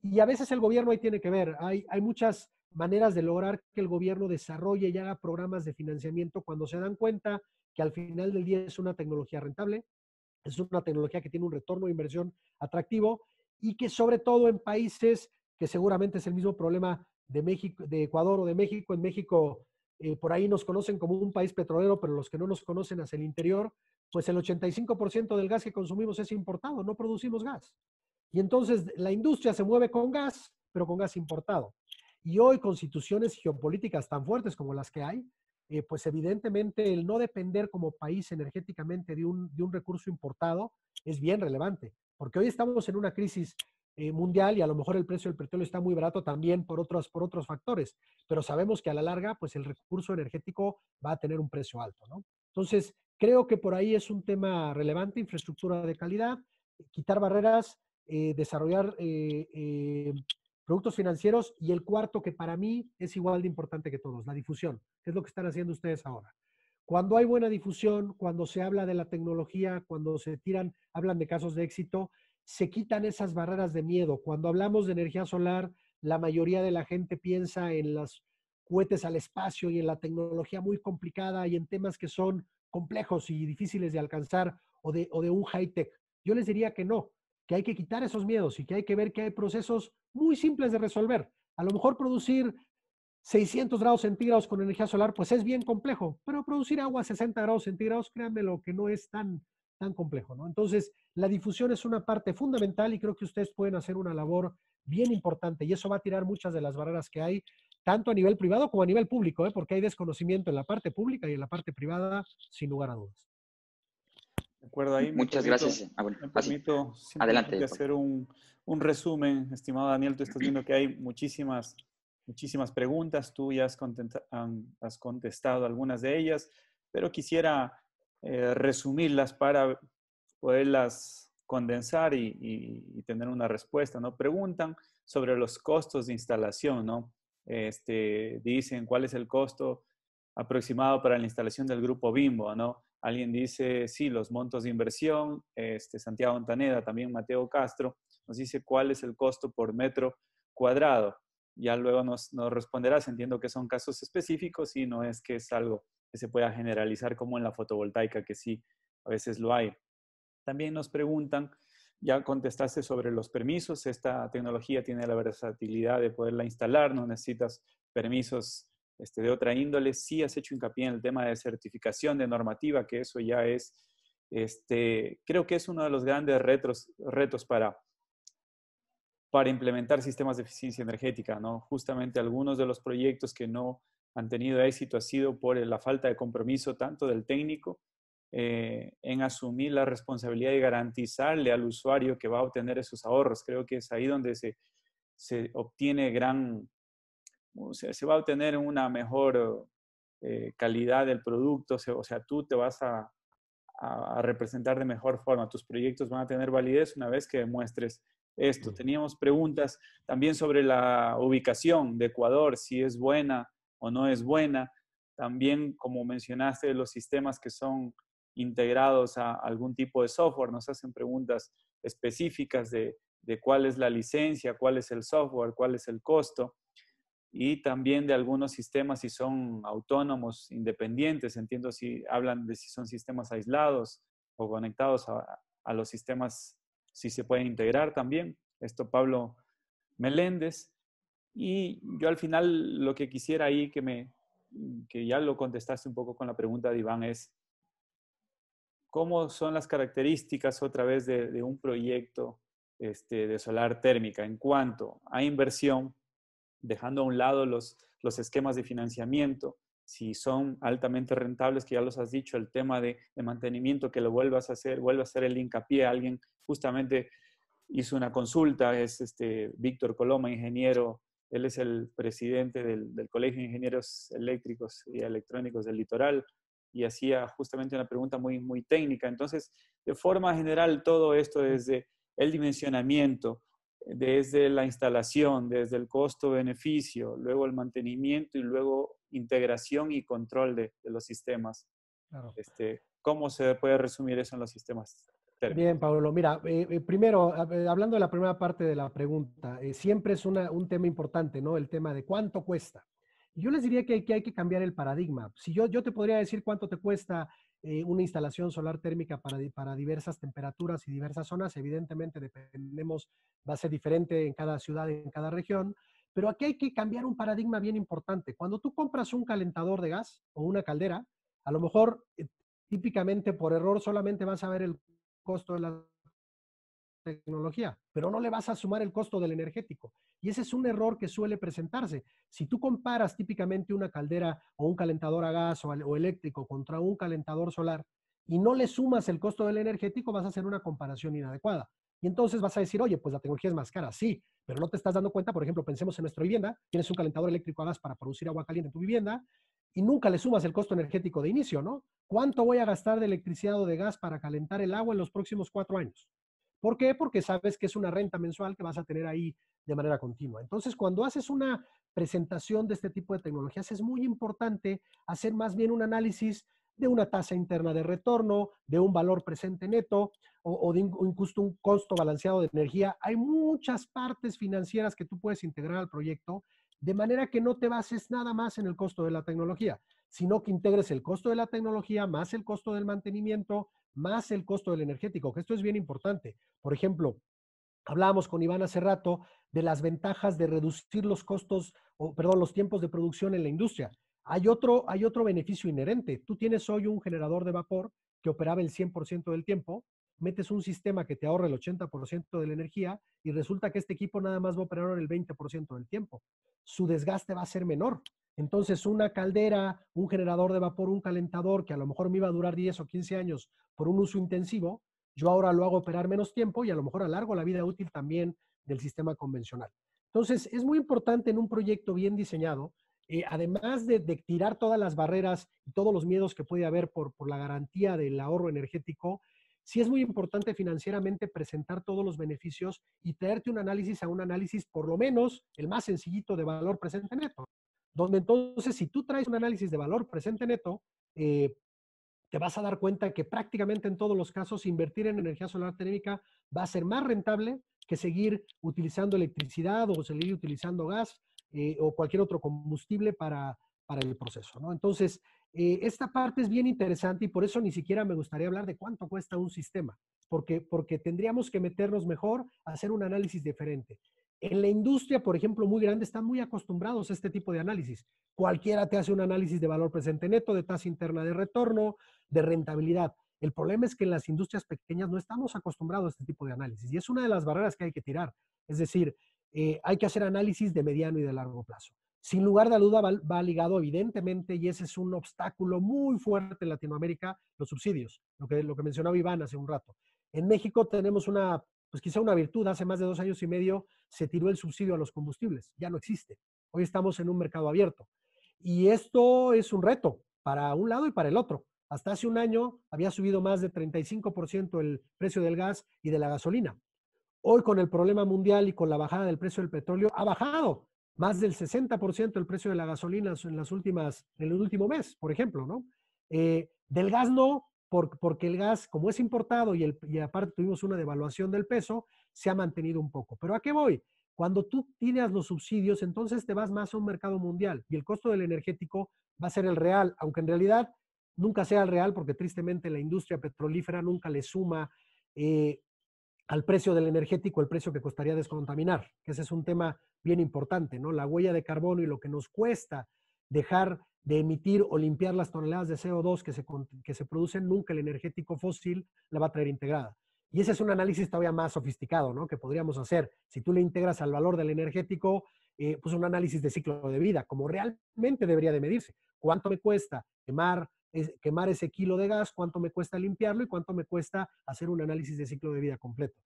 y a veces el gobierno ahí tiene que ver. Hay muchas maneras de lograr que el gobierno desarrolle y haga programas de financiamiento cuando se dan cuenta que al final del día es una tecnología rentable, es una tecnología que tiene un retorno de inversión atractivo, y que sobre todo en países que seguramente es el mismo problema de México, de Ecuador o de México. En México por ahí nos conocen como un país petrolero, pero los que no nos conocen hacia el interior, pues el 85% del gas que consumimos es importado, no producimos gas. Y entonces la industria se mueve con gas, pero con gas importado. Y hoy, con situaciones geopolíticas tan fuertes como las que hay, pues evidentemente el no depender como país energéticamente de un recurso importado es bien relevante, porque hoy estamos en una crisis mundial, y a lo mejor el precio del petróleo está muy barato también por otros factores, pero sabemos que a la larga, pues el recurso energético va a tener un precio alto, ¿no? Entonces, creo que por ahí es un tema relevante: infraestructura de calidad, quitar barreras, desarrollar productos financieros, y el cuarto, que para mí es igual de importante que todos: la difusión, que es lo que están haciendo ustedes ahora. Cuando hay buena difusión, cuando se habla de la tecnología, cuando hablan de casos de éxito, se quitan esas barreras de miedo. Cuando hablamos de energía solar, la mayoría de la gente piensa en los cohetes al espacio y en la tecnología muy complicada y en temas que son complejos y difíciles de alcanzar, o de un high-tech. Yo les diría que no, que hay que quitar esos miedos y que hay que ver que hay procesos muy simples de resolver. A lo mejor producir 600 grados centígrados con energía solar, pues es bien complejo, pero producir agua a 60 grados centígrados, créanme lo que no es tan tan complejo, ¿no? Entonces, la difusión es una parte fundamental y creo que ustedes pueden hacer una labor bien importante y eso va a tirar muchas de las barreras que hay, tanto a nivel privado como a nivel público, ¿eh? Porque hay desconocimiento en la parte pública y en la parte privada, sin lugar a dudas. De acuerdo, ahí Muchas gracias. Bueno, me así. permito Adelante. simplemente hacer un resumen, estimado Daniel. Tú estás viendo que hay muchísimas preguntas. Tú ya has contestado algunas de ellas, pero quisiera resumirlas para poderlas condensar y tener una respuesta, ¿no? Preguntan sobre los costos de instalación, ¿no? Dicen cuál es el costo aproximado para la instalación del grupo Bimbo, ¿no? Alguien dice, sí, los montos de inversión, Santiago Ontaneda, también Mateo Castro, nos dice cuál es el costo por metro cuadrado. Ya luego nos responderás, entiendo que son casos específicos y no es que es algo que se pueda generalizar como en la fotovoltaica, que sí, a veces lo hay. También nos preguntan, ya contestaste sobre los permisos, esta tecnología tiene la versatilidad de poderla instalar, no necesitas permisos de otra índole. Sí has hecho hincapié en el tema de certificación de normativa, que eso ya es, creo que es uno de los grandes retos para implementar sistemas de eficiencia energética, ¿no? Justamente algunos de los proyectos que no han tenido éxito ha sido por la falta de compromiso tanto del técnico en asumir la responsabilidad de garantizarle al usuario que va a obtener esos ahorros. Creo que es ahí donde se obtiene se va a obtener una mejor calidad del producto, o sea, tú te vas a representar de mejor forma, tus proyectos van a tener validez una vez que demuestres esto. Teníamos preguntas también sobre la ubicación de Ecuador, si es buena o no es buena. También, como mencionaste, los sistemas que son integrados a algún tipo de software, nos hacen preguntas específicas de cuál es la licencia, cuál es el software, cuál es el costo, y también de algunos sistemas si son autónomos, independientes. Entiendo si hablan de si son sistemas aislados o conectados a los sistemas, si se pueden integrar también. Esto Pablo Meléndez. Y yo al final lo que quisiera ahí, que ya lo contestaste un poco con la pregunta de Iván, es ¿cómo son las características otra vez de un proyecto de solar térmica en cuanto a inversión, dejando a un lado los esquemas de financiamiento, si son altamente rentables, que ya los has dicho, el tema de mantenimiento, que lo vuelve a hacer el hincapié. Alguien justamente hizo una consulta, es Víctor Coloma, ingeniero, él es el presidente del Colegio de Ingenieros Eléctricos y Electrónicos del Litoral, y hacía justamente una pregunta muy, muy técnica. Entonces, de forma general, todo esto desde el dimensionamiento, desde la instalación, desde el costo-beneficio, luego el mantenimiento y luego integración y control de los sistemas. Claro. ¿Cómo se puede resumir eso en los sistemas térmicos? Bien, Pablo, mira, primero, hablando de la primera parte de la pregunta, siempre es un tema importante, ¿no? El tema de cuánto cuesta. Yo les diría que hay que cambiar el paradigma. Si yo te podría decir cuánto te cuesta una instalación solar térmica para diversas temperaturas y diversas zonas, evidentemente va a ser diferente en cada ciudad y en cada región, pero aquí hay que cambiar un paradigma bien importante. Cuando tú compras un calentador de gas o una caldera, a lo mejor típicamente por error solamente vas a ver el costo de la tecnología, pero no le vas a sumar el costo del energético. Y ese es un error que suele presentarse. Si tú comparas típicamente una caldera o un calentador a gas o eléctrico contra un calentador solar y no le sumas el costo del energético, vas a hacer una comparación inadecuada. Y entonces vas a decir, oye, pues la tecnología es más cara, sí, pero no te estás dando cuenta. Por ejemplo, pensemos en nuestra vivienda, tienes un calentador eléctrico a gas para producir agua caliente en tu vivienda y nunca le sumas el costo energético de inicio, ¿no? ¿Cuánto voy a gastar de electricidad o de gas para calentar el agua en los próximos 4 años? ¿Por qué? Porque sabes que es una renta mensual que vas a tener ahí de manera continua. Entonces, cuando haces una presentación de este tipo de tecnologías, es muy importante hacer más bien un análisis de una tasa interna de retorno, de un valor presente neto o de incluso un costo balanceado de energía. Hay muchas partes financieras que tú puedes integrar al proyecto, de manera que no te bases nada más en el costo de la tecnología, sino que integres el costo de la tecnología más el costo del mantenimiento, más el costo del energético, que esto es bien importante. Por ejemplo, hablábamos con Iván hace rato de las ventajas de reducir los costos, los tiempos de producción en la industria. Hay otro beneficio inherente. Tú tienes hoy un generador de vapor que operaba el 100% del tiempo, metes un sistema que te ahorra el 80% de la energía y resulta que este equipo nada más va a operar el 20% del tiempo. Su desgaste va a ser menor. Entonces, una caldera, un generador de vapor, un calentador que a lo mejor me iba a durar 10 o 15 años por un uso intensivo, yo ahora lo hago operar menos tiempo y a lo mejor alargo la vida útil también del sistema convencional. Entonces, es muy importante en un proyecto bien diseñado, además de tirar todas las barreras y todos los miedos que puede haber por la garantía del ahorro energético, sí es muy importante financieramente presentar todos los beneficios y traerte un análisis a un análisis, por lo menos el más sencillito de valor presente neto, donde entonces si tú traes un análisis de valor presente neto, te vas a dar cuenta que prácticamente en todos los casos invertir en energía solar térmica va a ser más rentable que seguir utilizando electricidad o seguir utilizando gas o cualquier otro combustible para el proceso, ¿no? Entonces, esta parte es bien interesante y por eso ni siquiera me gustaría hablar de cuánto cuesta un sistema, porque tendríamos que meternos mejor a hacer un análisis diferente. En la industria, por ejemplo, muy grande, están muy acostumbrados a este tipo de análisis. Cualquiera te hace un análisis de valor presente neto, de tasa interna de retorno, de rentabilidad. El problema es que en las industrias pequeñas no estamos acostumbrados a este tipo de análisis y es una de las barreras que hay que tirar. Es decir, hay que hacer análisis de mediano y de largo plazo. Sin lugar de duda va ligado evidentemente, y ese es un obstáculo muy fuerte en Latinoamérica, los subsidios, lo que mencionaba Iván hace un rato. En México tenemos pues quizá una virtud, hace más de 2 años y medio se tiró el subsidio a los combustibles, ya no existe. Hoy estamos en un mercado abierto. Y esto es un reto para un lado y para el otro. Hasta hace un año había subido más de 35% el precio del gas y de la gasolina. Hoy con el problema mundial y con la bajada del precio del petróleo, ha bajado más del 60% el precio de la gasolina en el último mes, por ejemplo, ¿no? Del gas no, porque el gas, como es importado y aparte tuvimos una devaluación del peso, se ha mantenido un poco. ¿Pero a qué voy? Cuando tú tienes los subsidios, entonces te vas más a un mercado mundial y el costo del energético va a ser el real, aunque en realidad nunca sea el real, porque tristemente la industria petrolífera nunca le suma al precio del energético el precio que costaría descontaminar, que ese es un tema bien importante, ¿no? La huella de carbono y lo que nos cuesta dejar de emitir o limpiar las toneladas de CO2 que se producen, nunca el energético fósil la va a traer integrada. Y ese es un análisis todavía más sofisticado, ¿no? Que podríamos hacer. Si tú le integras al valor del energético, pues un análisis de ciclo de vida, como realmente debería de medirse. ¿Cuánto me cuesta quemar ese kilo de gas? ¿Cuánto me cuesta limpiarlo? ¿Y cuánto me cuesta hacer un análisis de ciclo de vida completo?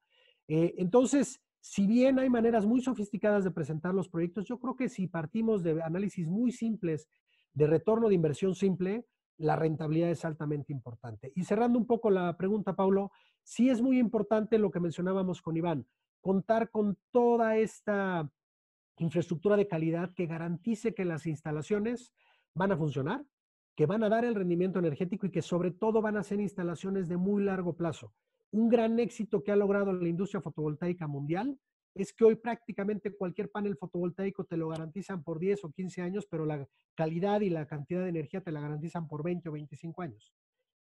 Entonces, si bien hay maneras muy sofisticadas de presentar los proyectos, yo creo que si partimos de análisis muy simples de retorno de inversión simple, la rentabilidad es altamente importante. Y cerrando un poco la pregunta, Paulo, sí es muy importante lo que mencionábamos con Iván, contar con toda esta infraestructura de calidad que garantice que las instalaciones van a funcionar, que van a dar el rendimiento energético y que sobre todo van a ser instalaciones de muy largo plazo. Un gran éxito que ha logrado la industria fotovoltaica mundial es que hoy prácticamente cualquier panel fotovoltaico te lo garantizan por 10 o 15 años, pero la calidad y la cantidad de energía te la garantizan por 20 o 25 años.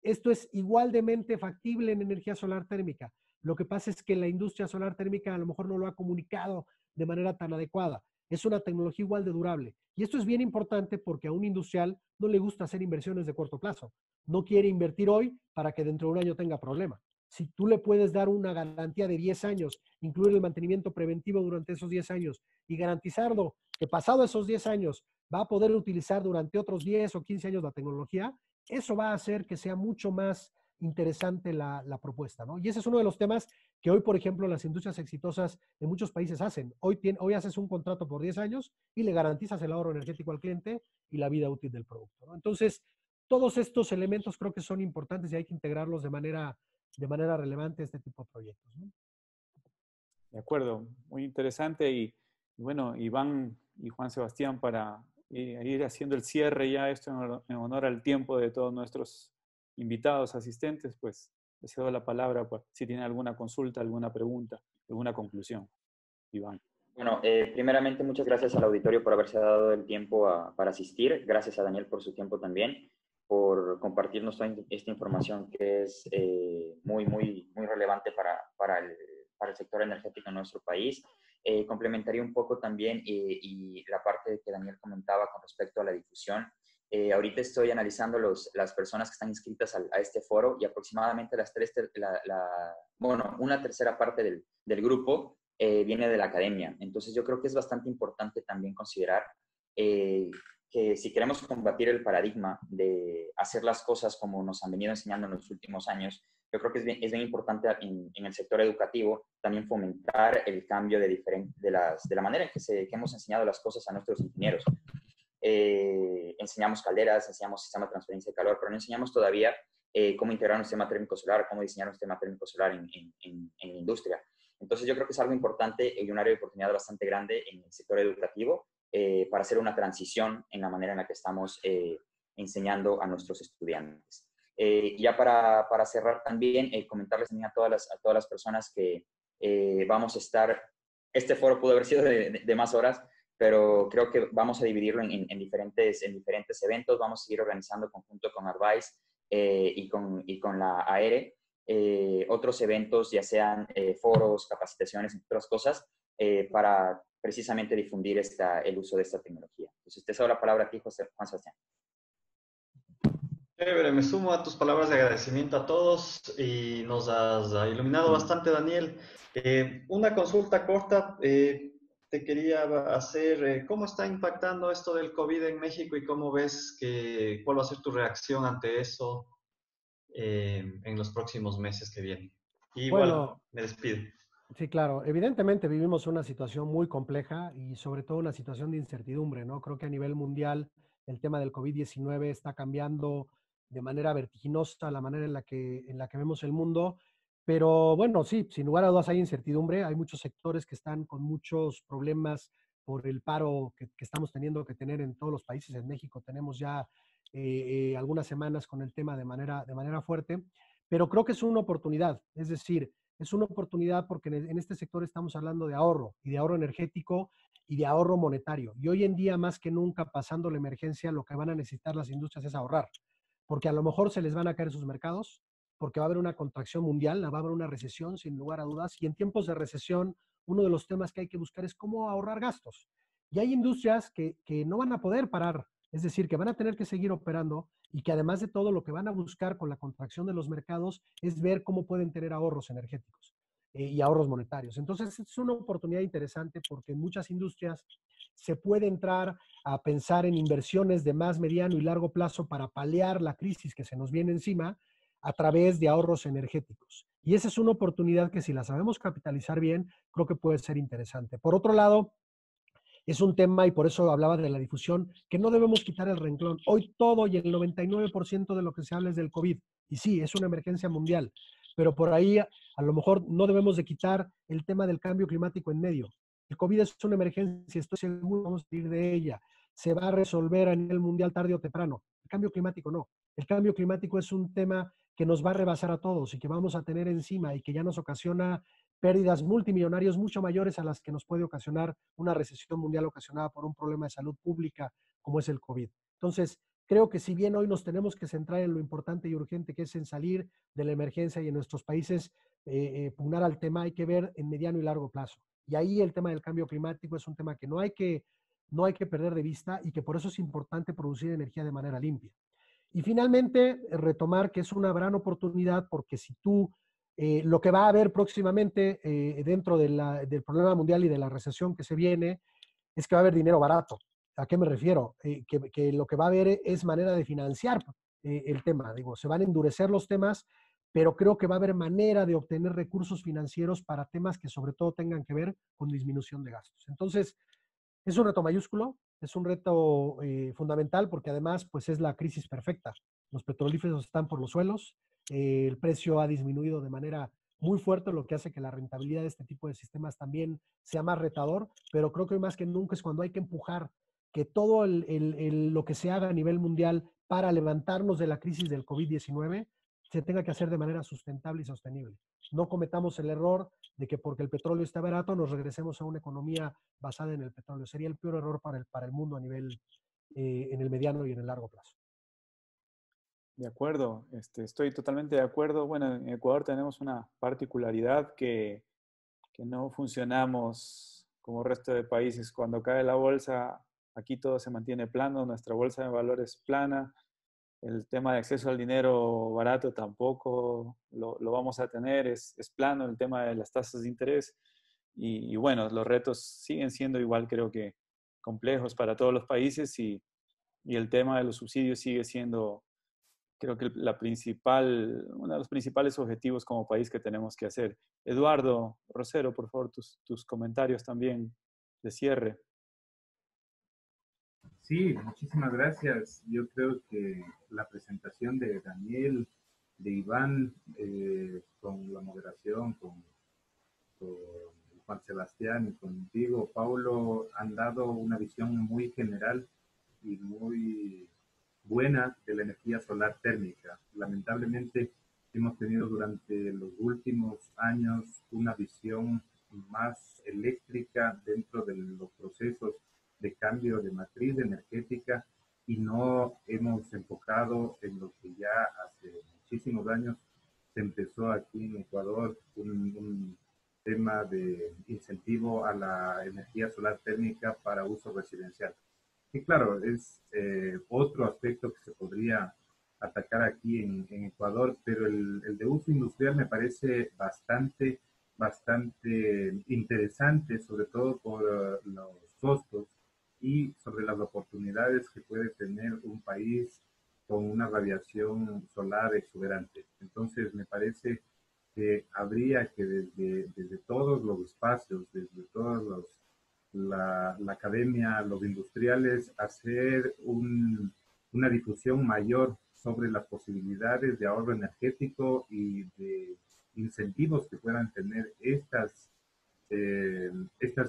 Esto es igualmente factible en energía solar térmica. Lo que pasa es que la industria solar térmica a lo mejor no lo ha comunicado de manera tan adecuada. Es una tecnología igual de durable. Y esto es bien importante porque a un industrial no le gusta hacer inversiones de corto plazo. No quiere invertir hoy para que dentro de un año tenga problema. Si tú le puedes dar una garantía de 10 años, incluir el mantenimiento preventivo durante esos 10 años y garantizarlo que pasado esos 10 años va a poder utilizar durante otros 10 o 15 años la tecnología, eso va a hacer que sea mucho más interesante la propuesta, ¿no? Y ese es uno de los temas que hoy, por ejemplo, las industrias exitosas de muchos países hacen. Hoy haces un contrato por 10 años y le garantizas el ahorro energético al cliente y la vida útil del producto, ¿no? Entonces, todos estos elementos creo que son importantes y hay que integrarlos de manera relevante a este tipo de proyectos, ¿no? De acuerdo, muy interesante y bueno, Iván y Juan Sebastián, para ir haciendo el cierre ya esto en honor al tiempo de todos nuestros invitados, asistentes, pues les cedo la palabra pues, si tienen alguna consulta, alguna pregunta, alguna conclusión. Iván. Bueno, primeramente muchas gracias al auditorio por haberse dado el tiempo para asistir. Gracias a Daniel por su tiempo también, por compartirnos toda esta información que es muy relevante para el sector energético en nuestro país. Complementaría un poco también y la parte que Daniel comentaba con respecto a la difusión. Ahorita estoy analizando las personas que están inscritas a este foro y aproximadamente una tercera parte del grupo viene de la academia. Entonces yo creo que es bastante importante también considerar que si queremos combatir el paradigma de hacer las cosas como nos han venido enseñando en los últimos años, yo creo que es bien importante en el sector educativo también fomentar el cambio de la manera en que hemos enseñado las cosas a nuestros ingenieros. Enseñamos calderas, enseñamos sistema de transferencia de calor, pero no enseñamos todavía cómo integrar un sistema térmico solar, cómo diseñar un sistema térmico solar en la industria. Entonces yo creo que es algo importante y un área de oportunidad bastante grande en el sector educativo para hacer una transición en la manera en la que estamos enseñando a nuestros estudiantes. Ya para cerrar también, comentarles también a todas las personas que vamos a estar, este foro pudo haber sido de más horas, pero creo que vamos a dividirlo en diferentes eventos. Vamos a seguir organizando conjunto con Advice y con la AERE otros eventos, ya sean foros, capacitaciones, entre otras cosas, para precisamente difundir el uso de esta tecnología. Entonces, te cedo la palabra a ti, Juan Sebastián. Chévere, me sumo a tus palabras de agradecimiento a todos y nos has iluminado bastante, Daniel. Una consulta corta. Te quería hacer, ¿cómo está impactando esto del COVID en México y cómo ves cuál va a ser tu reacción ante eso en los próximos meses que vienen? Y igual, me despido. Sí, claro. Evidentemente vivimos una situación muy compleja y sobre todo una situación de incertidumbre, ¿no? Creo que a nivel mundial el tema del COVID-19 está cambiando de manera vertiginosa la manera en la que vemos el mundo. Pero bueno, sí, sin lugar a dudas hay incertidumbre. Hay muchos sectores que están con muchos problemas por el paro que estamos teniendo que tener en todos los países. En México tenemos ya algunas semanas con el tema de manera fuerte, pero creo que es una oportunidad. Es decir, es una oportunidad porque en este sector estamos hablando de ahorro y de ahorro energético y de ahorro monetario. Y hoy en día, más que nunca, pasando la emergencia, lo que van a necesitar las industrias es ahorrar, porque a lo mejor se les van a caer sus mercados, porque va a haber una contracción mundial, va a haber una recesión, sin lugar a dudas, y en tiempos de recesión, uno de los temas que hay que buscar es cómo ahorrar gastos. Y hay industrias que no van a poder parar, es decir, que van a tener que seguir operando y que además de todo lo que van a buscar con la contracción de los mercados es ver cómo pueden tener ahorros energéticos y ahorros monetarios. Entonces es una oportunidad interesante porque en muchas industrias se puede entrar a pensar en inversiones de más mediano y largo plazo para paliar la crisis que se nos viene encima a través de ahorros energéticos. Y esa es una oportunidad que si la sabemos capitalizar bien, creo que puede ser interesante. Por otro lado, es un tema, y por eso hablaba de la difusión, que no debemos quitar el renglón. Hoy todo y el 99% de lo que se habla es del COVID. Y sí, es una emergencia mundial, pero por ahí a lo mejor no debemos de quitar el tema del cambio climático en medio. El COVID es una emergencia, estoy seguro, vamos a salir de ella. Se va a resolver a nivel mundial tarde o temprano. El cambio climático no. El cambio climático es un tema que nos va a rebasar a todos y que vamos a tener encima y que ya nos ocasiona pérdidas multimillonarias mucho mayores a las que nos puede ocasionar una recesión mundial ocasionada por un problema de salud pública como es el COVID. Entonces, creo que si bien hoy nos tenemos que centrar en lo importante y urgente que es en salir de la emergencia y en nuestros países pugnar al tema, hay que ver en mediano y largo plazo. Y ahí el tema del cambio climático es un tema que no hay que perder de vista y que por eso es importante producir energía de manera limpia. Y finalmente, retomar que es una gran oportunidad porque si tú lo que va a haber próximamente dentro del problema mundial y de la recesión que se viene es que va a haber dinero barato. ¿A qué me refiero? Que lo que va a haber es manera de financiar el tema. Digo, se van a endurecer los temas, pero creo que va a haber manera de obtener recursos financieros para temas que sobre todo tengan que ver con disminución de gastos. Entonces, es un reto mayúsculo, es un reto fundamental porque además pues es la crisis perfecta. Los petrolíferos están por los suelos, el precio ha disminuido de manera muy fuerte, lo que hace que la rentabilidad de este tipo de sistemas también sea más retador, pero creo que hoy más que nunca es cuando hay que empujar que todo lo que se haga a nivel mundial para levantarnos de la crisis del COVID-19 se tenga que hacer de manera sustentable y sostenible. No cometamos el error de que porque el petróleo está barato nos regresemos a una economía basada en el petróleo. Sería el peor error para el mundo a nivel en el mediano y en el largo plazo. De acuerdo, estoy totalmente de acuerdo. Bueno, en Ecuador tenemos una particularidad que no funcionamos como el resto de países. Cuando cae la bolsa, aquí todo se mantiene plano, nuestra bolsa de valores plana, el tema de acceso al dinero barato tampoco lo vamos a tener, es plano el tema de las tasas de interés y bueno, los retos siguen siendo igual, creo que complejos para todos los países y el tema de los subsidios sigue siendo, creo que uno de los principales objetivos como país que tenemos que hacer. Eduardo Rosero, por favor, tus comentarios también de cierre. Sí, muchísimas gracias. Yo creo que la presentación de Daniel, de Iván, con la moderación, con Juan Sebastián y contigo, Paulo, han dado una visión muy general y muy buena de la energía solar térmica. Lamentablemente hemos tenido durante los últimos años una visión más eléctrica dentro de los procesos de cambio de matriz energética y no hemos enfocado en lo que ya hace muchísimos años se empezó aquí en Ecuador, un tema de incentivo a la energía solar térmica para uso residencial. Y claro, es otro aspecto que se podría atacar aquí en Ecuador, pero el de uso industrial me parece bastante interesante, sobre todo por los costos y sobre las oportunidades que puede tener un país con una radiación solar exuberante. Entonces, me parece que habría que desde todos los espacios, desde todos la academia, los industriales, hacer una difusión mayor sobre las posibilidades de ahorro energético y de incentivos que puedan tener estas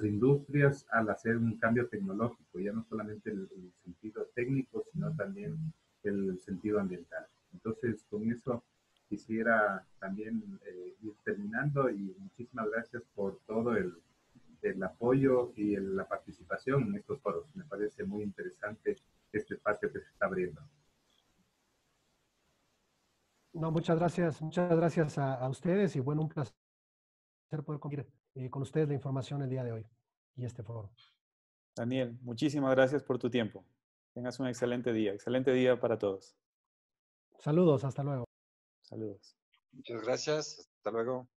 industrias al hacer un cambio tecnológico, ya no solamente el sentido técnico, sino también el sentido ambiental. Entonces, con eso quisiera también ir terminando y muchísimas gracias por todo el apoyo y la participación en estos foros. Me parece muy interesante este espacio que se está abriendo. No, muchas gracias a ustedes y bueno, un placer poder compartir con ustedes la información el día de hoy y este foro. Daniel, muchísimas gracias por tu tiempo. Tengas un excelente día para todos. Saludos, hasta luego. Saludos. Muchas gracias, hasta luego.